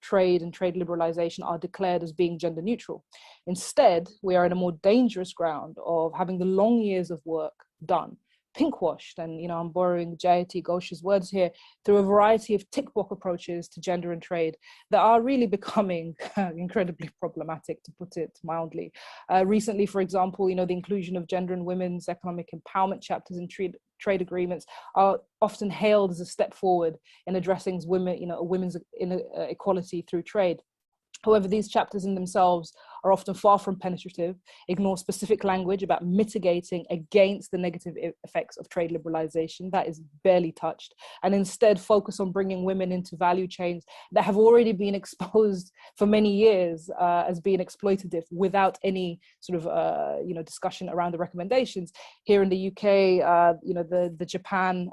trade and trade liberalization are declared as being gender neutral. Instead, we are in a more dangerous ground of having the long years of work done pinkwashed, and I'm borrowing Jayati Ghosh's words here, through a variety of tick box approaches to gender and trade that are really becoming incredibly problematic, to put it mildly. Recently, for example, the inclusion of gender and women's economic empowerment chapters in trade agreements are often hailed as a step forward in addressing women's equality through trade. However, these chapters in themselves are often far from penetrative, ignore specific language about mitigating against the negative effects of trade liberalization that is barely touched, and instead focus on bringing women into value chains that have already been exposed for many years as being exploitative, without any sort of discussion around the recommendations. Here in the UK, the Japan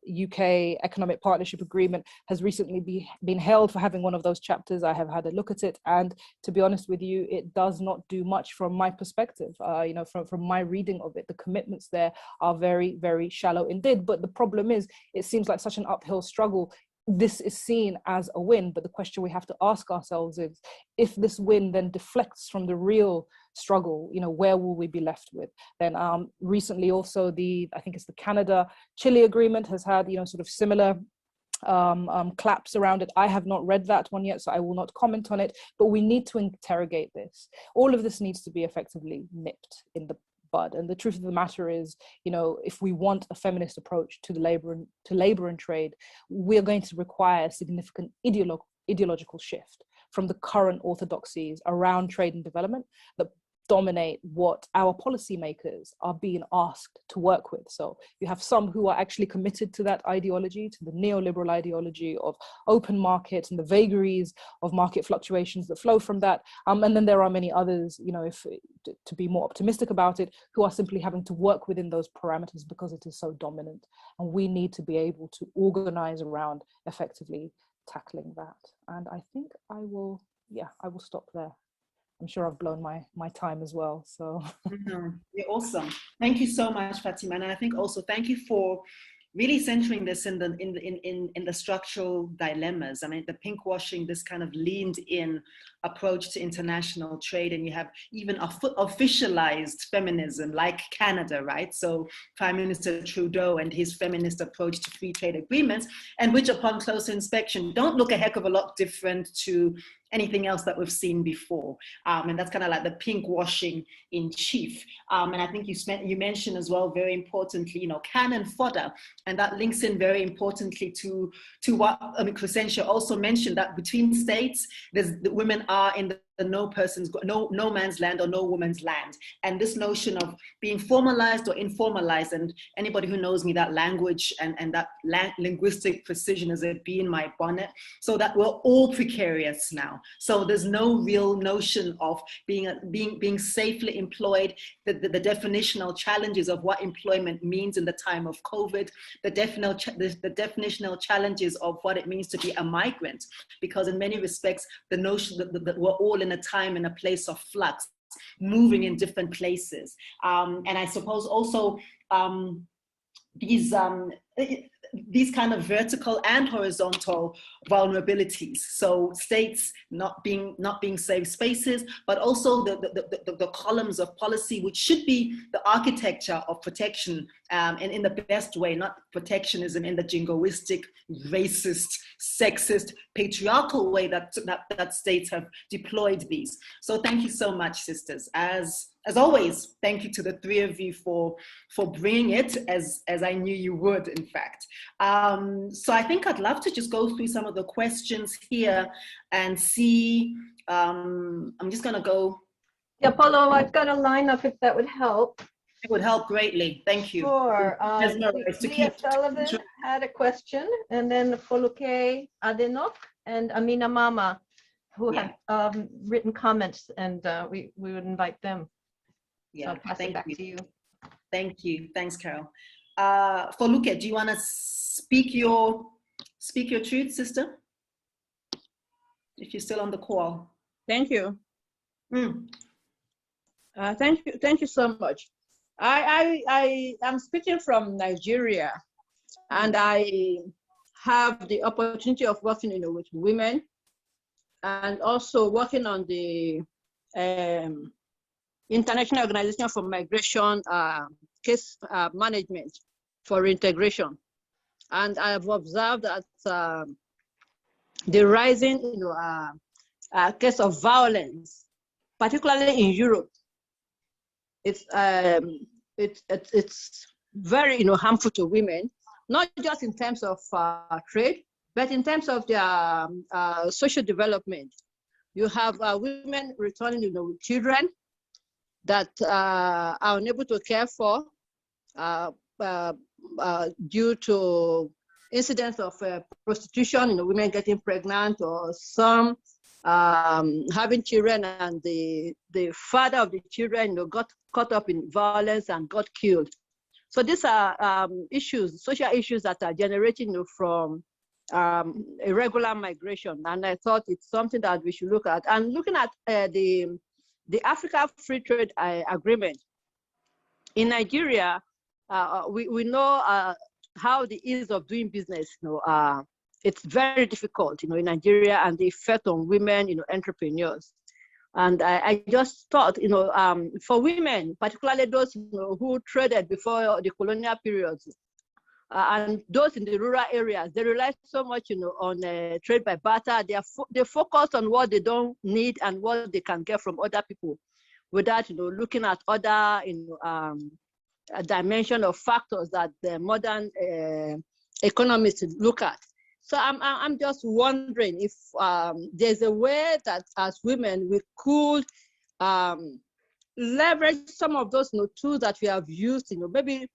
UK Economic Partnership Agreement has recently been held for having one of those chapters. I have had a look at it, and to be honest with you, it does not do much from my perspective. From my reading of it, the commitments there are very, very shallow indeed. But the problem is, it seems like such an uphill struggle. This is seen as a win, but the question we have to ask ourselves is, if this win then deflects from the real struggle, where will we be left with? Then recently also I think it's the Canada-Chile agreement has had, sort of similar claps around it. I have not read that one yet, so I will not comment on it, but we need to interrogate this. All of this needs to be effectively nipped in the bud. And the truth of the matter is, if we want a feminist approach to labor and trade, we're going to require a significant ideological shift from the current orthodoxies around trade and development that dominate what our policymakers are being asked to work with. So you have some who are actually committed to that ideology, to the neoliberal ideology of open markets and the vagaries of market fluctuations that flow from that. And then there are many others, to be more optimistic about it, who are simply having to work within those parameters because it is so dominant. And we need to be able to organize around effectively tackling that. And I think I will stop there. I'm sure I've blown my time as well. So You're awesome. Thank you so much, Fatima. And I think also thank you for really centering this in the structural dilemmas. I mean, the pinkwashing, this kind of leaned in approach to international trade, and you have even officialized feminism like Canada, right? So Prime Minister Trudeau and his feminist approach to free trade agreements, and which upon closer inspection don't look a heck of a lot different to anything else that we've seen before. And that's kind of like the pink washing in chief. And I think you mentioned as well, very importantly, cannon fodder. And that links in very importantly to what Crescentia also mentioned, that between states, the women are in the no man's land or no woman's land. And this notion of being formalized or informalized, and anybody who knows me, that language and that linguistic precision is a bee in my bonnet, so that we're all precarious now. So there's no real notion of being safely employed, the definitional challenges of what employment means in the time of COVID, the definitional challenges of what it means to be a migrant, because in many respects, the notion that we're all in a time and a place of flux, moving in different places. And I suppose also these kind of vertical and horizontal vulnerabilities. So states not being safe spaces, but also the columns of policy, which should be the architecture of protection, and in the best way, not protectionism in the jingoistic, racist, sexist, patriarchal way that states have deployed these. So thank you so much, sisters. As always, thank you to the three of you for bringing it, as I knew you would, in fact. So I think I'd love to just go through some of the questions here and see, I'm just gonna go. Yeah, Paulo, I've got a lineup if that would help. It would help greatly, thank you. Sure. Leah Sullivan had a question, and then Foluke Adenok and Amina Mama, who have written comments, and we would invite them. Yeah, so I'll pass it back to you. Thank you. Thanks, Carol. Foluke, do you want to speak your truth, sister? If you're still on the call. Thank you. Thank you so much. I am speaking from Nigeria, and I have the opportunity of working, with women, and also working on the International Organization for Migration case management for integration. And I have observed that the rising case of violence, particularly in Europe, it's very harmful to women, not just in terms of trade, but in terms of their social development. You have women returning with children that are unable to care for due to incidents of prostitution, women getting pregnant, or some having children, and the father of the children got caught up in violence and got killed. So these are issues, social issues that are generating from irregular migration. And I thought it's something that we should look at. And looking at the Africa Free Trade Agreement, in Nigeria, we know how the ease of doing business, it's very difficult, in Nigeria, and the effect on women, entrepreneurs. And I just thought, for women, particularly those who traded before the colonial periods, and those in the rural areas, they rely so much, on trade by barter. They focus on what they don't need and what they can get from other people, without, looking at other, a dimension of factors that the modern economists look at. So I'm just wondering if there's a way that as women we could leverage some of those tools that we have used. Maybe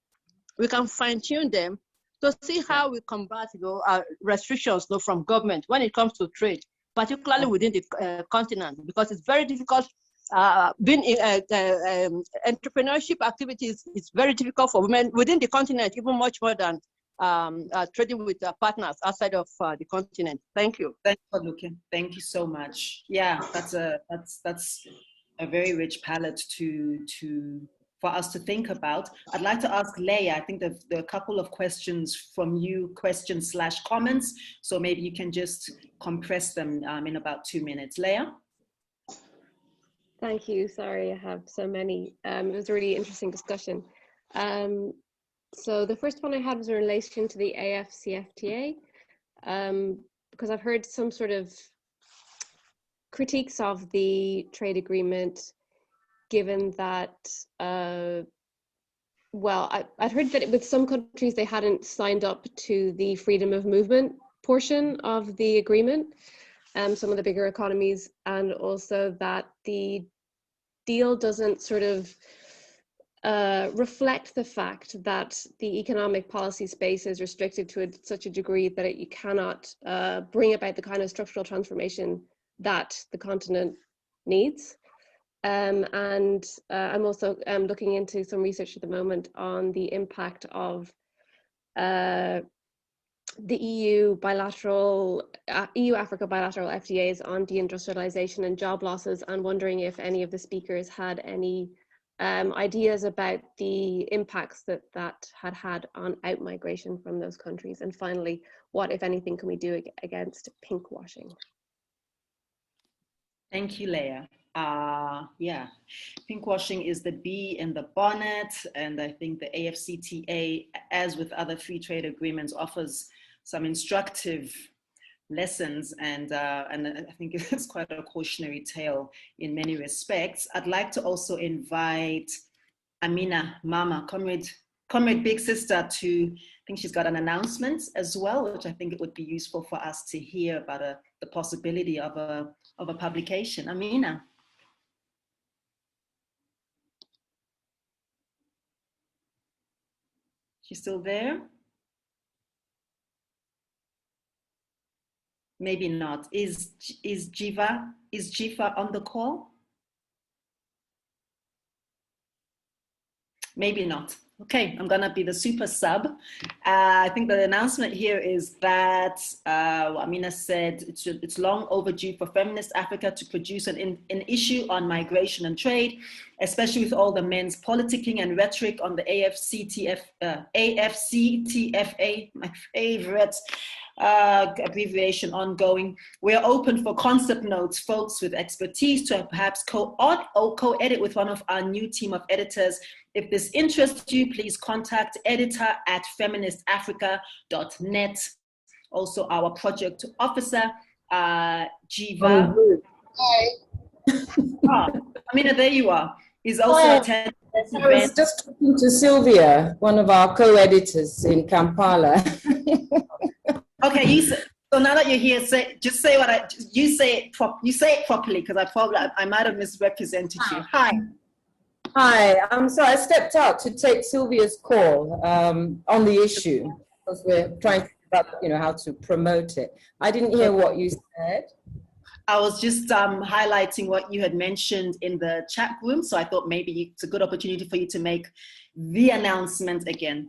we can fine tune them to see how we combat restrictions from government when it comes to trade, particularly within the continent, because it's very difficult. Being entrepreneurship activities is very difficult for women within the continent, even much more than trading with partners outside of the continent. Thank you. Thanks for looking. Thank you so much. Yeah, that's a very rich palette for us to think about. I'd like to ask Leah. I think there are a couple of questions from you, questions/comments. So maybe you can just compress them in about 2 minutes. Leah. Thank you. Sorry, I have so many. It was a really interesting discussion. So the first one I had was in relation to the AFCFTA, because I've heard some sort of critiques of the trade agreement, given that, I'd heard that with some countries they hadn't signed up to the freedom of movement portion of the agreement. some of the bigger economies, and also that the deal doesn't sort of reflect the fact that the economic policy space is restricted to such a degree that you cannot bring about the kind of structural transformation that the continent needs. And I'm also looking into some research at the moment on the impact of the EU Africa bilateral FTAs on deindustrialization and job losses, and wondering if any of the speakers had any ideas about the impacts that had on out-migration from those countries. And finally, what, if anything, can we do against pinkwashing? Thank you, Leah. Yeah, pinkwashing is the bee in the bonnet, and I think the AfCFTA, as with other free trade agreements, offers some instructive lessons, and I think it's quite a cautionary tale in many respects. I'd like to also invite Amina Mama, comrade big sister, to, I think she's got an announcement as well, which I think it would be useful for us to hear about the possibility of a publication. Amina. She's still there? Maybe not. Is Jiva on the call? Maybe not. Okay, I'm gonna be the super sub. I think the announcement here is that Amina said it's long overdue for Feminist Africa to produce an issue on migration and trade, especially with all the men's politicking and rhetoric on the AfCFTA, my favorite abbreviation, ongoing. We're open for concept notes, folks with expertise, to perhaps co-edit with one of our new team of editors. If this interests you, please contact editor@feministafrica.net. Also our project officer, Jiva. Hi. Amina, there you are. He's also attending this event. I was just talking to Sylvia, one of our co-editors in Kampala. Okay, so now that you're here, you say it properly, because I might have misrepresented you. Hi. Hi, so I stepped out to take Sylvia's call on the issue, because we're trying to figure out, how to promote it. I didn't hear what you said. I was just highlighting what you had mentioned in the chat room, so I thought maybe it's a good opportunity for you to make the announcement again.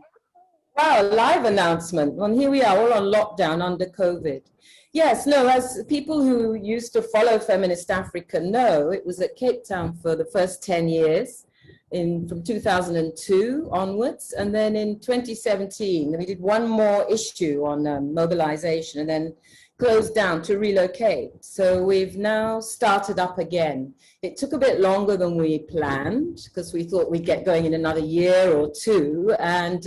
Wow, live announcement. Well, here we are, all on lockdown under COVID. Yes, no, as people who used to follow Feminist Africa know, it was at Cape Town for the first 10 years, from 2002 onwards. And then in 2017, we did one more issue on mobilization, and then closed down to relocate. So we've now started up again. It took a bit longer than we planned, because we thought we'd get going in another year or two. And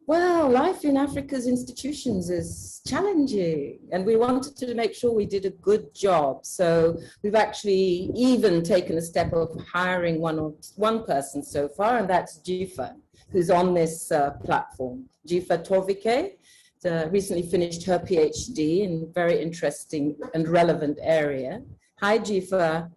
well, life in Africa's institutions is challenging, and we wanted to make sure we did a good job. So we've actually even taken a step of hiring one person so far, and that's Jifa, who's on this platform. Jifa Tovike recently finished her PhD in a very interesting and relevant area. Hi, Jifa.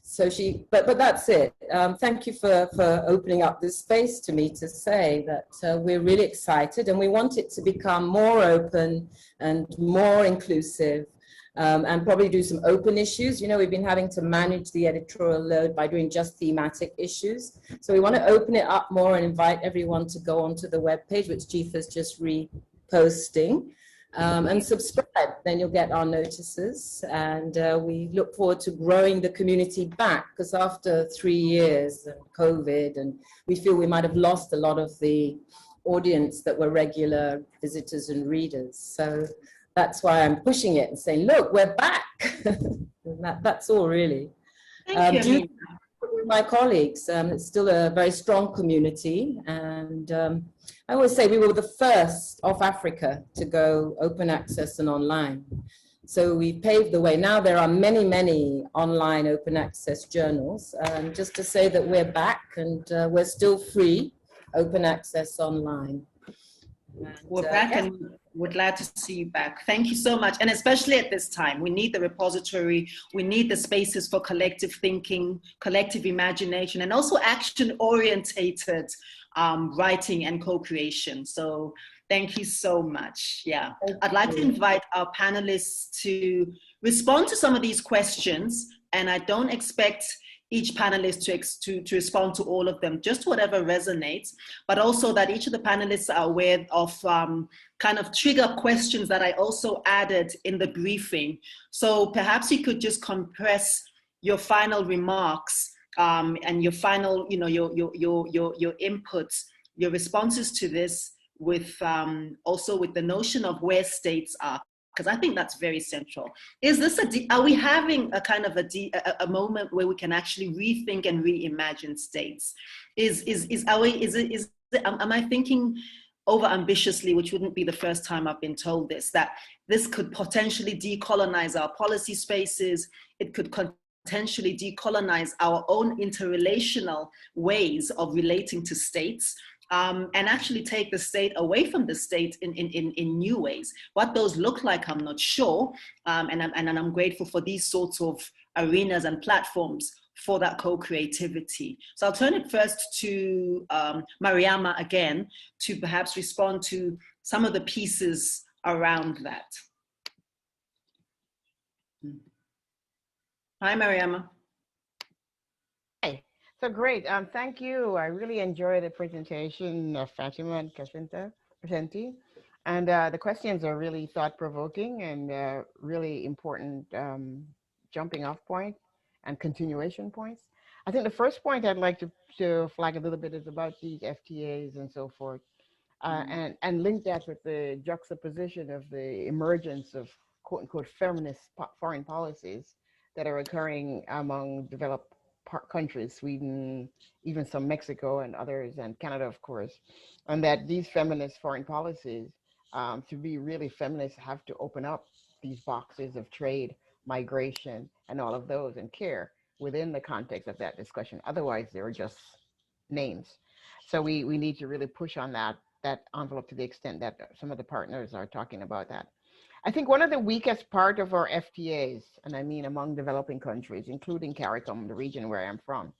So but that's it. Thank you for opening up this space to me to say that we're really excited, and we want it to become more open and more inclusive, and probably do some open issues. We've been having to manage the editorial load by doing just thematic issues. So we want to open it up more and invite everyone to go onto the webpage, which Jifa's just reposting. And subscribe, then you'll get our notices. And we look forward to growing the community back, because after 3 years of COVID, and we feel we might have lost a lot of the audience that were regular visitors and readers. So that's why I'm pushing it and saying, look, we're back. That's all really. Thank you. With my colleagues, it's still a very strong community, and I always say we were the first of Africa to go open access and online. So we paved the way. Now there are many, many online open access journals. Just to say that we're back, and we're still free, open access online. We're back, and We're glad to see you back. Thank you so much. And especially at this time, we need the repository, we need the spaces for collective thinking, collective imagination, and also action-orientated writing and co-creation. So thank you so much. Yeah, I'd like to invite our panelists to respond to some of these questions, and I don't expect each panelist to respond to all of them, just whatever resonates, but also that each of the panelists are aware of kind of trigger questions that I also added in the briefing. So perhaps you could just compress your final remarks and your final, your inputs, your responses to this with also with the notion of where states are, because I think that's very central. Is this are we having a kind of a moment where we can actually rethink and reimagine states? Am I thinking over ambitiously, which wouldn't be the first time I've been told this, that this could potentially decolonize our policy spaces, it could potentially decolonize our own interrelational ways of relating to states, and actually take the state away from the state in new ways. What those look like, I'm not sure, and I'm grateful for these sorts of arenas and platforms for that co-creativity. So I'll turn it first to Mariama again to perhaps respond to some of the pieces around that. Hi, Mariama. Hi. So great. Thank you. I really enjoyed the presentation of Fatima and Crescenti. And the questions are really thought-provoking and really important jumping off point and continuation points. I think the first point I'd like to flag a little bit is about these FTAs and so forth, and link that with the juxtaposition of the emergence of quote-unquote feminist foreign policies that are occurring among developed countries, Sweden, even some Mexico and others, and Canada, of course, and that these feminist foreign policies, to be really feminist, have to open up these boxes of trade, migration, and all of those, and care within the context of that discussion. Otherwise, they're just names. So we need to really push on that envelope to the extent that some of the partners are talking about that. I think one of the weakest part of our FTAs, and I mean among developing countries, including CARICOM, the region where I'm from,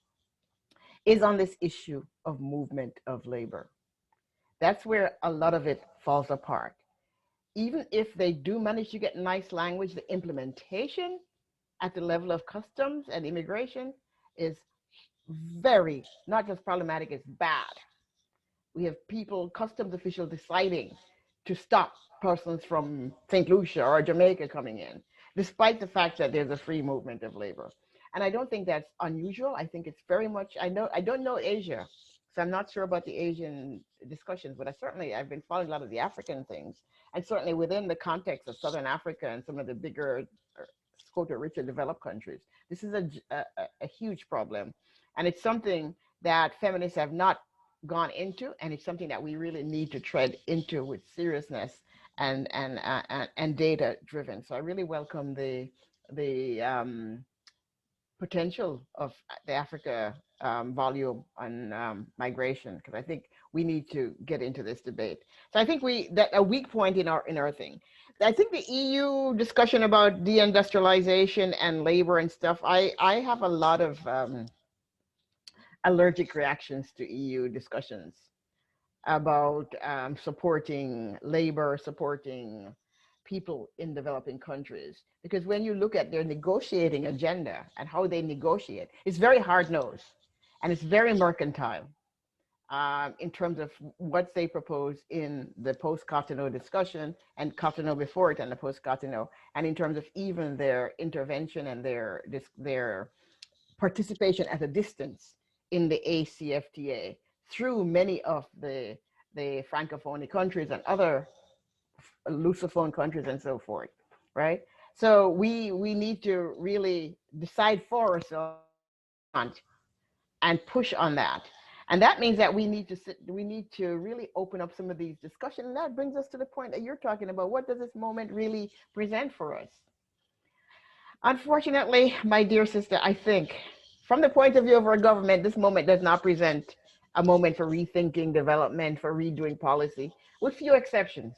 is on this issue of movement of labor. That's where a lot of it falls apart. Even if they do manage to get nice language, the implementation at the level of customs and immigration is very, not just problematic, it's bad. We have people, customs officials deciding to stop persons from St. Lucia or Jamaica coming in, despite the fact that there's a free movement of labor. And I don't think that's unusual. I think it's very much, I don't know Asia, so I'm not sure about the Asian discussions, but I've been following a lot of the African things. And certainly within the context of Southern Africa and some of the bigger, richer developed countries, this is a huge problem. And it's something that feminists have not gone into, and it's something that we really need to tread into with seriousness and data driven. So I really welcome the potential of the Africa volume on migration, because I think we need to get into this debate. So I think that a weak point in our thing. I think the EU discussion about deindustrialization and labor and stuff, I have a lot of allergic reactions to EU discussions about supporting labor, supporting people in developing countries. Because when you look at their negotiating agenda and how they negotiate, it's very hard-nosed and it's very mercantile in terms of what they propose in the post-Cotonou discussion and Cotonou before it and the post-Cotonou, and in terms of even their intervention and their participation at a distance in the ACFTA through many of the Francophone countries and other Lusophone countries and so forth, right? So we need to really decide for ourselves and push on that. And that means that we need to really open up some of these discussions. And that brings us to the point that you're talking about. What does this moment really present for us? Unfortunately, my dear sister, I think from the point of view of our government, this moment does not present a moment for rethinking development, for redoing policy, with few exceptions.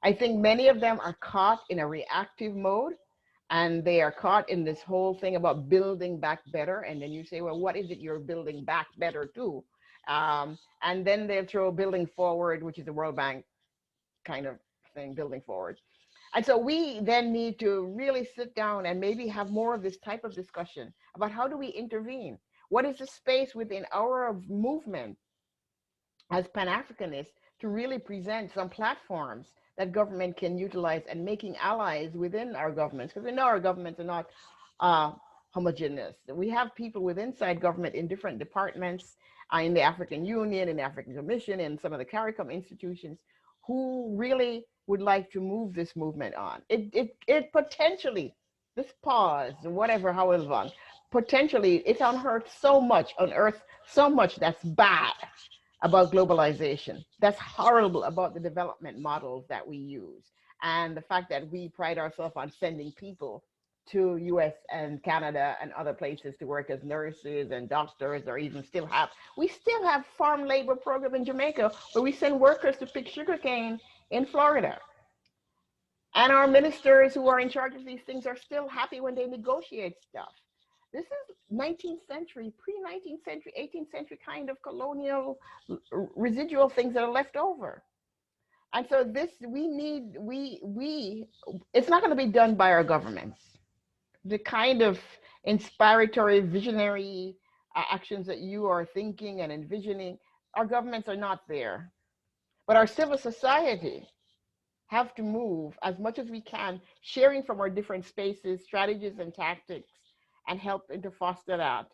I think many of them are caught in a reactive mode, and they are caught in this whole thing about building back better. And then you say, well, what is it you're building back better to? And then they'll throw building forward, which is the World Bank kind of thing, building forward. And so we then need to really sit down and maybe have more of this type of discussion about how do we intervene? What is the space within our movement as Pan-Africanists to really present some platforms that government can utilize and making allies within our governments? Because we know our governments are not homogeneous. We have people with inside government in different departments, in the African Union, in the African Commission, in some of the CARICOM institutions, who really would like to move this movement on. It potentially, this pause, whatever, however long, potentially it's unearthed so much that's bad about globalization, that's horrible about the development models that we use, and the fact that we pride ourselves on sending people to US and Canada and other places to work as nurses and doctors, or even we still have farm labor program in Jamaica where we send workers to pick sugarcane in Florida. And our ministers who are in charge of these things are still happy when they negotiate stuff. This is 19th century, pre-19th century, 18th century kind of colonial residual things that are left over. And so this, it's not going to be done by our governments. The kind of inspiratory, visionary actions that you are thinking and envisioning, our governments are not there. But our civil society have to move as much as we can, sharing from our different spaces, strategies and tactics, and helping to foster that,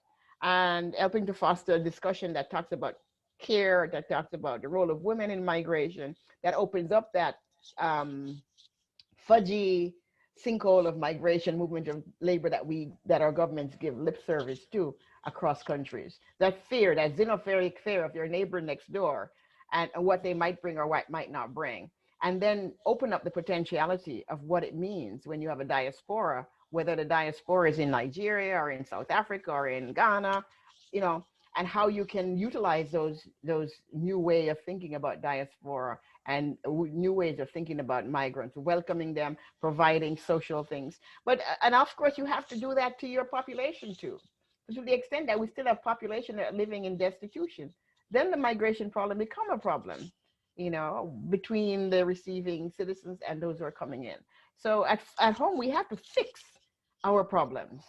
and helping to foster a discussion that talks about care, that talks about the role of women in migration, that opens up that fudgy sinkhole of migration, movement of labor that our governments give lip service to across countries. That fear, that xenophoric fear of your neighbor next door and what they might bring or what might not bring. And then open up the potentiality of what it means when you have a diaspora, whether the diaspora is in Nigeria or in South Africa or in Ghana, and how you can utilize those new way of thinking about diaspora and new ways of thinking about migrants, welcoming them, providing social things. And of course, you have to do that to your population too. To the extent that we still have population that are living in destitution, then the migration problem become a problem, between the receiving citizens and those who are coming in. So at home, we have to fix our problems,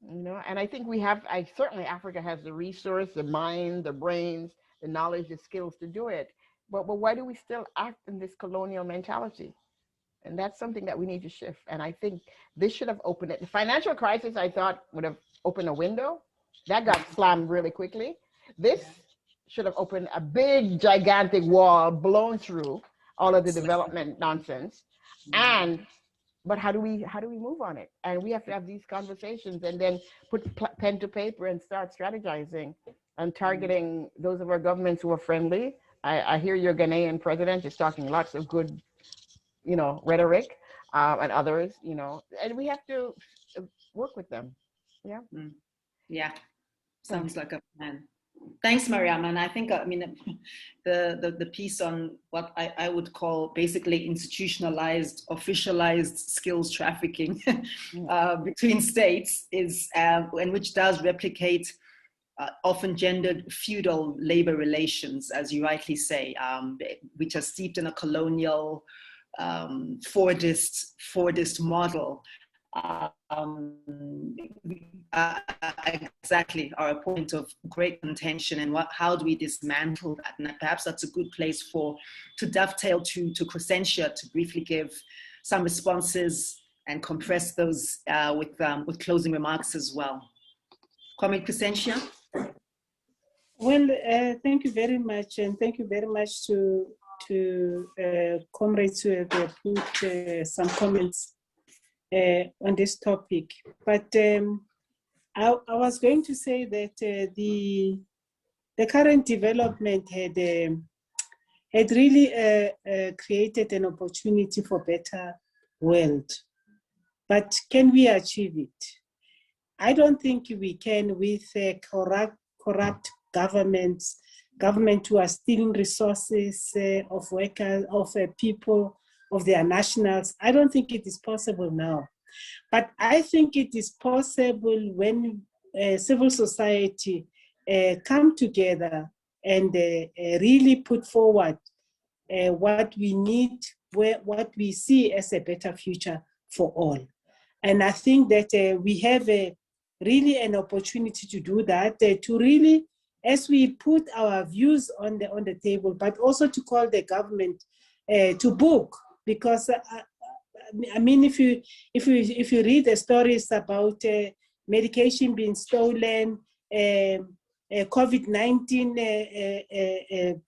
and I think certainly Africa has the resource, the mind, the brains, the knowledge, the skills to do it. But why do we still act in this colonial mentality? And that's something that we need to shift. And I think this should have opened it. The financial crisis, I thought, would have opened a window. That got slammed really quickly. This should have opened a big, gigantic wall, blown through all of the development nonsense. But how do we move on it? And we have to have these conversations and then put pen to paper and start strategizing and targeting those of our governments who are friendly. I hear your Ghanaian president is talking lots of good, rhetoric, and others, and we have to work with them. Yeah. Yeah. Sounds like a plan. Thanks, Mariama. And I think, the piece on what I would call basically institutionalized, officialized skills trafficking between states is, and which does replicate often gendered feudal labor relations, as you rightly say, which are steeped in a colonial Fordist model. Exactly, are a point of great contention, and how do we dismantle that? And perhaps that's a good place to dovetail to Crescentia to briefly give some responses and compress those with closing remarks as well. Comrade Crescentia. Well, thank you very much, and thank you very much to comrades who have put some comments on this topic. But I was going to say that the current development had really created an opportunity for better world. But can we achieve it? I don't think we can with corrupt government who are stealing resources of workers, of people of their nationals. I don't think it is possible now. But I think it is possible when civil society come together and really put forward what we need, what we see as a better future for all. And I think that we have really an opportunity to do that, to really, as we put our views on the table, but also to call the government to book, because I mean, if you read the stories about medication being stolen, COVID-19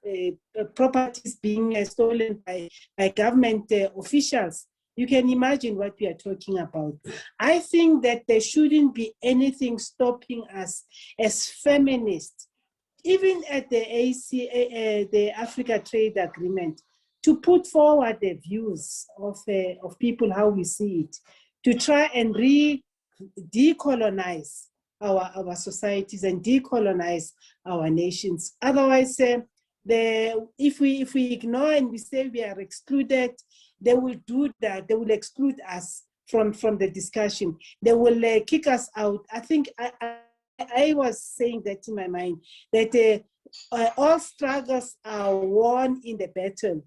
properties being stolen by government officials, you can imagine what we are talking about. I think that there shouldn't be anything stopping us as feminists, even at the Africa Trade Agreement, to put forward the views of people, how we see it, to try and decolonize our societies and decolonize our nations. Otherwise, if we ignore and we say we are excluded, they will do that. They will exclude us from the discussion. They will kick us out. I think I was saying that in my mind, that all struggles are won in the battle.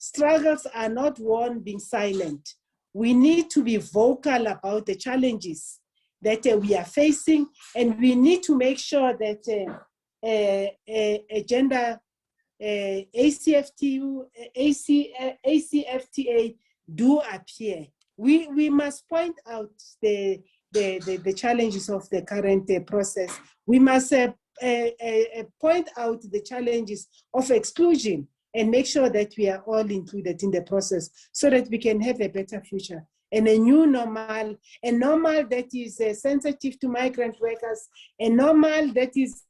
Struggles are not won being silent. We need to be vocal about the challenges that we are facing, and we need to make sure that gender ACFTA do appear. We must point out the challenges of the current process. We must point out the challenges of exclusion and make sure that we are all included in the process so that we can have a better future and a new normal, a normal that is sensitive to migrant workers, a normal that is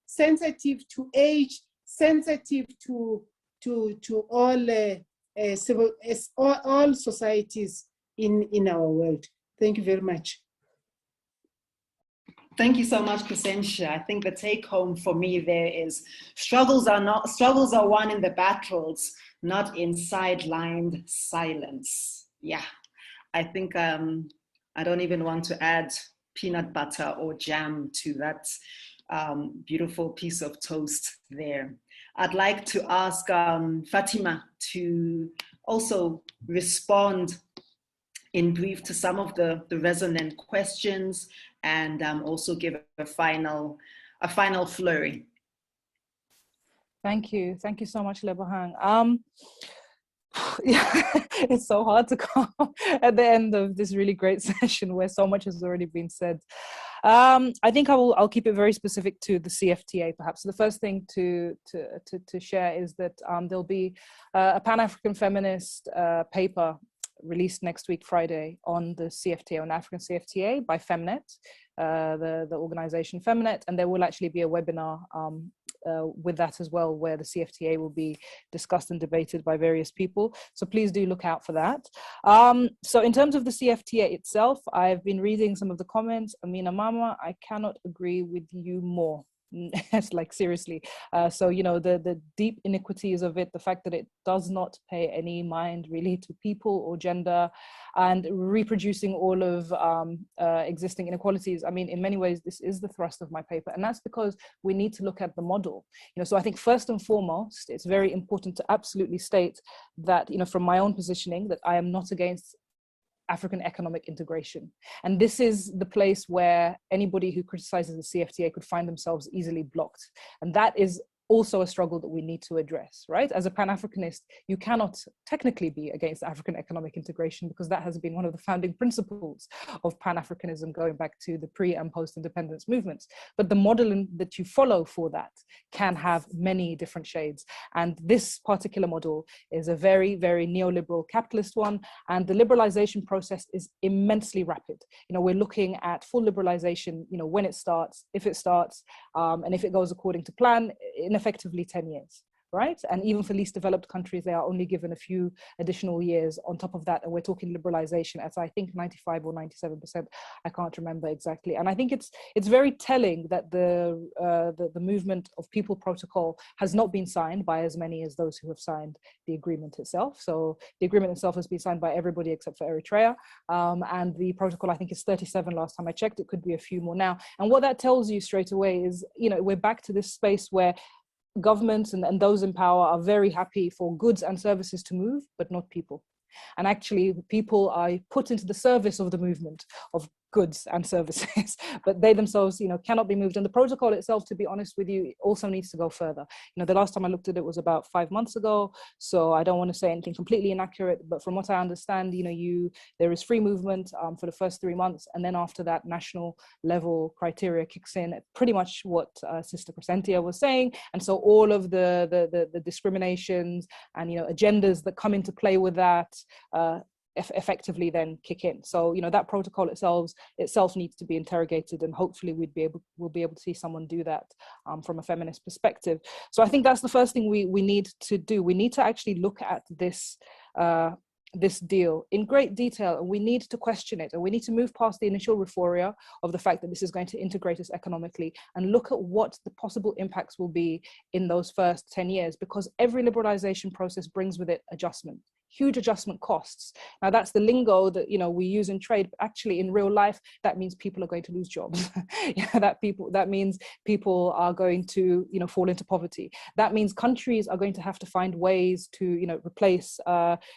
sensitive to age, sensitive to all all societies in our world. Thank you very much. Thank you so much, Crescentia. I think the take home for me there is struggles are won in the battles, not in sidelined silence. Yeah, I think I don't even want to add peanut butter or jam to that beautiful piece of toast there. I'd like to ask Fatima to also respond in brief to some of the resonant questions and also give a final flurry. Thank you so much, Lebohang. Yeah, it's so hard to come at the end of this really great session where so much has already been said. I think I'll keep it very specific to the CFTA, perhaps. So the first thing to share is that there'll be a Pan-African feminist paper released next week, Friday, on the CFTA, on African CFTA by Femnet, the organization Femnet, and there will actually be a webinar with that as well, where the CFTA will be discussed and debated by various people. So please do look out for that. So in terms of the CFTA itself, I've been reading some of the comments. Amina Mama, I cannot agree with you more. It's like, seriously. So, you know, the deep iniquities of it, the fact that it does not pay any mind really to people or gender, and reproducing all of existing inequalities. I mean, in many ways, this is the thrust of my paper. And that's because we need to look at the model. You know, so I think first and foremost, it's very important to absolutely state that, you know, from my own positioning, that I am not against African economic integration. And this is the place where anybody who criticizes the CFTA could find themselves easily blocked. And that is also a struggle that we need to address, right? As a Pan-Africanist, you cannot technically be against African economic integration, because that has been one of the founding principles of Pan-Africanism going back to the pre- and post-independence movements. But the modeling that you follow for that can have many different shades. And this particular model is a very, very neoliberal capitalist one. And the liberalization process is immensely rapid. You know, we're looking at full liberalization, you know, when it starts, if it starts, and if it goes according to plan, in effectively 10 years, right? And even for least developed countries, they are only given a few additional years on top of that. And we're talking liberalization at, I think, 95 or 97%. I can't remember exactly. And I think it's very telling that the movement of people protocol has not been signed by as many as those who have signed the agreement itself. So the agreement itself has been signed by everybody except for Eritrea. And the protocol, I think, is 37 last time I checked. It could be a few more now. And what that tells you straight away is, you know, we're back to this space where governments and those in power are very happy for goods and services to move, but not people. And actually, people are put into the service of the movement of goods and services, but they themselves, you know, cannot be moved. And the protocol itself, to be honest with you, also needs to go further. You know, the last time I looked at it was about 5 months ago, so I don't want to say anything completely inaccurate, but from what I understand, you know, there is free movement for the first 3 months, and then after that, national level criteria kicks in, pretty much what Sister Crescentia was saying. And so all of the discriminations and, you know, agendas that come into play with that effectively then kick in. So, you know, that protocol itself needs to be interrogated, and hopefully we'll be able to see someone do that from a feminist perspective. So I think that's the first thing we need to do. We need to actually look at this deal in great detail, and we need to question it, and we need to move past the initial euphoria of the fact that this is going to integrate us economically, and look at what the possible impacts will be in those first 10 years, because every liberalization process brings with it adjustment, huge adjustment costs. Now that's the lingo that, you know, we use in trade, but actually in real life, that means people are going to lose jobs. That means people are going to, you know, fall into poverty. That means countries are going to have to find ways to, you know, replace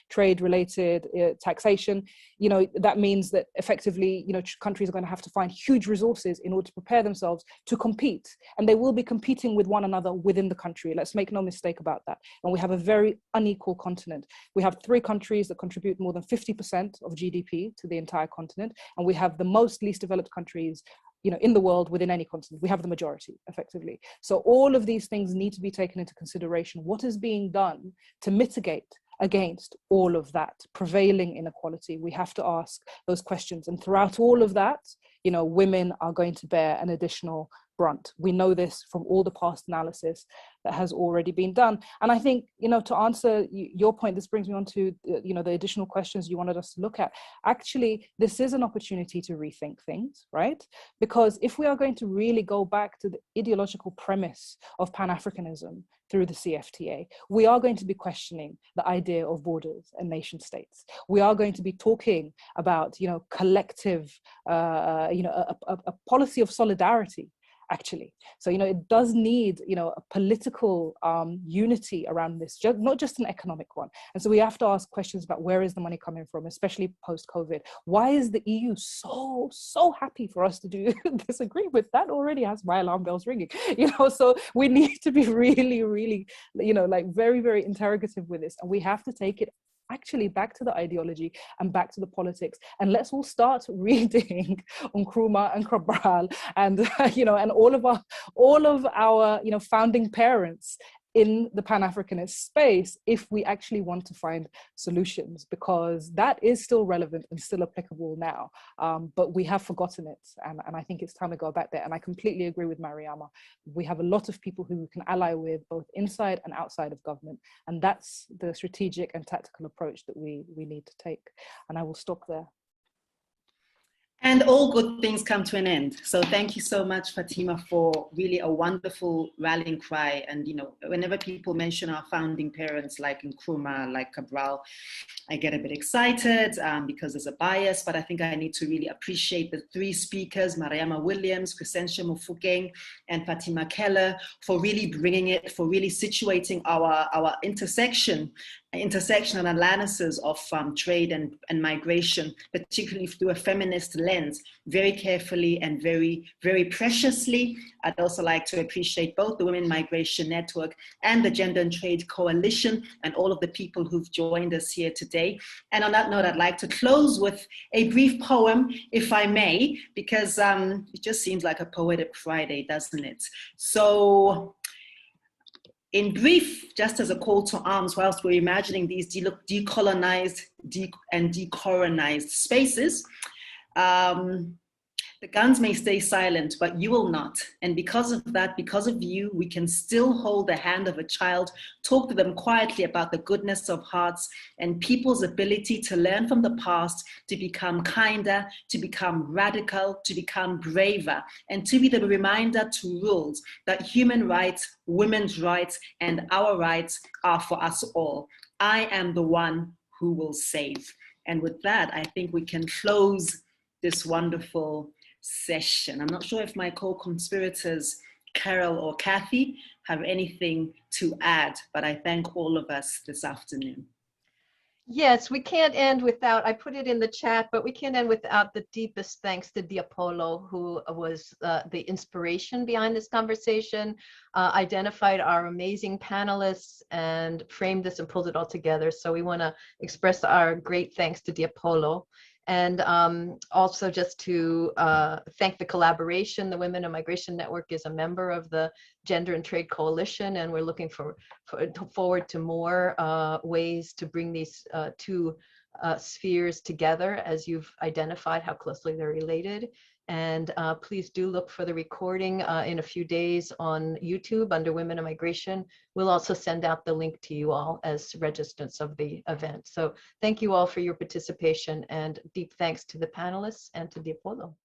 trade-related taxation. You know, that means that effectively, you know, countries are going to have to find huge resources in order to prepare themselves to compete. And they will be competing with one another within the country. Let's make no mistake about that. And we have a very unequal continent. We have 3 countries that contribute more than 50% of GDP to the entire continent. And we have the most least developed countries, you know, in the world within any continent. We have the majority, effectively. So all of these things need to be taken into consideration. What is being done to mitigate against all of that prevailing inequality? We have to ask those questions. And throughout all of that, you know, women are going to bear an additional brunt. We know this from all the past analysis that has already been done. And I think, you know, to answer your point, this brings me on to, you know, the additional questions you wanted us to look at. Actually, this is an opportunity to rethink things, right? Because if we are going to really go back to the ideological premise of Pan-Africanism through the CFTA, we are going to be questioning the idea of borders and nation states. We are going to be talking about, you know, collective, you know, a policy of solidarity, actually. So, you know, it does need, you know, a political unity around this, not just an economic one. And so we have to ask questions about where is the money coming from, especially post-COVID. Why is the EU so happy for us to do this agreement? That already has my alarm bells ringing, you know, so we need to be really, you know, like very interrogative with this. And we have to take it actually back to the ideology and back to the politics, and let's all start reading Nkrumah and Cabral and you know, and all of our you know, founding parents in the Pan-Africanist space, if we actually want to find solutions, because that is still relevant and still applicable now, but we have forgotten it, and I think it's time to go back there. And I completely agree with Mariama. We have a lot of people who we can ally with, both inside and outside of government, and that's the strategic and tactical approach that we need to take. And I will stop there. And all good things come to an end. So thank you so much, Fatima, for really a wonderful rallying cry. And, you know, whenever people mention our founding parents, like Nkrumah, like Cabral, I get a bit excited because there's a bias, but I think I need to really appreciate the 3 speakers, Mariama Williams, Crescentia Mofokeng, and Fatima Keller, for really bringing it, for really situating our intersectional analysis of trade and migration, particularly through a feminist lens, very carefully and very preciously. I'd also like to appreciate both the Women Migration Network and the Gender and Trade Coalition, and all of the people who've joined us here today. And on that note, I'd like to close with a brief poem, if I may, because it just seems like a poetic Friday, doesn't it? So, in brief, just as a call to arms, whilst we're imagining these decolonized and decolonized spaces, The guns may stay silent, but you will not. And because of that, because of you, we can still hold the hand of a child, talk to them quietly about the goodness of hearts and people's ability to learn from the past, to become kinder, to become radical, to become braver, and to be the reminder to rules that human rights, women's rights, and our rights are for us all. I am the one who will save. And with that, I think we can close this wonderful session. I'm not sure if my co-conspirators, Carol or Kathy, have anything to add, but I thank all of us this afternoon. Yes, we can't end without, I put it in the chat, but we can't end without the deepest thanks to Diapolo, who was the inspiration behind this conversation, identified our amazing panelists and framed this and pulled it all together. So we want to express our great thanks to Diapolo. And also just to thank the collaboration. The Women in Migration Network is a member of the Gender and Trade Coalition, and we're looking forward to more ways to bring these two spheres together, as you've identified how closely they're related. And please do look for the recording in a few days on YouTube under Women in Migration. We'll also send out the link to you all as registrants of the event. So thank you all for your participation, and deep thanks to the panelists and to Diapolo.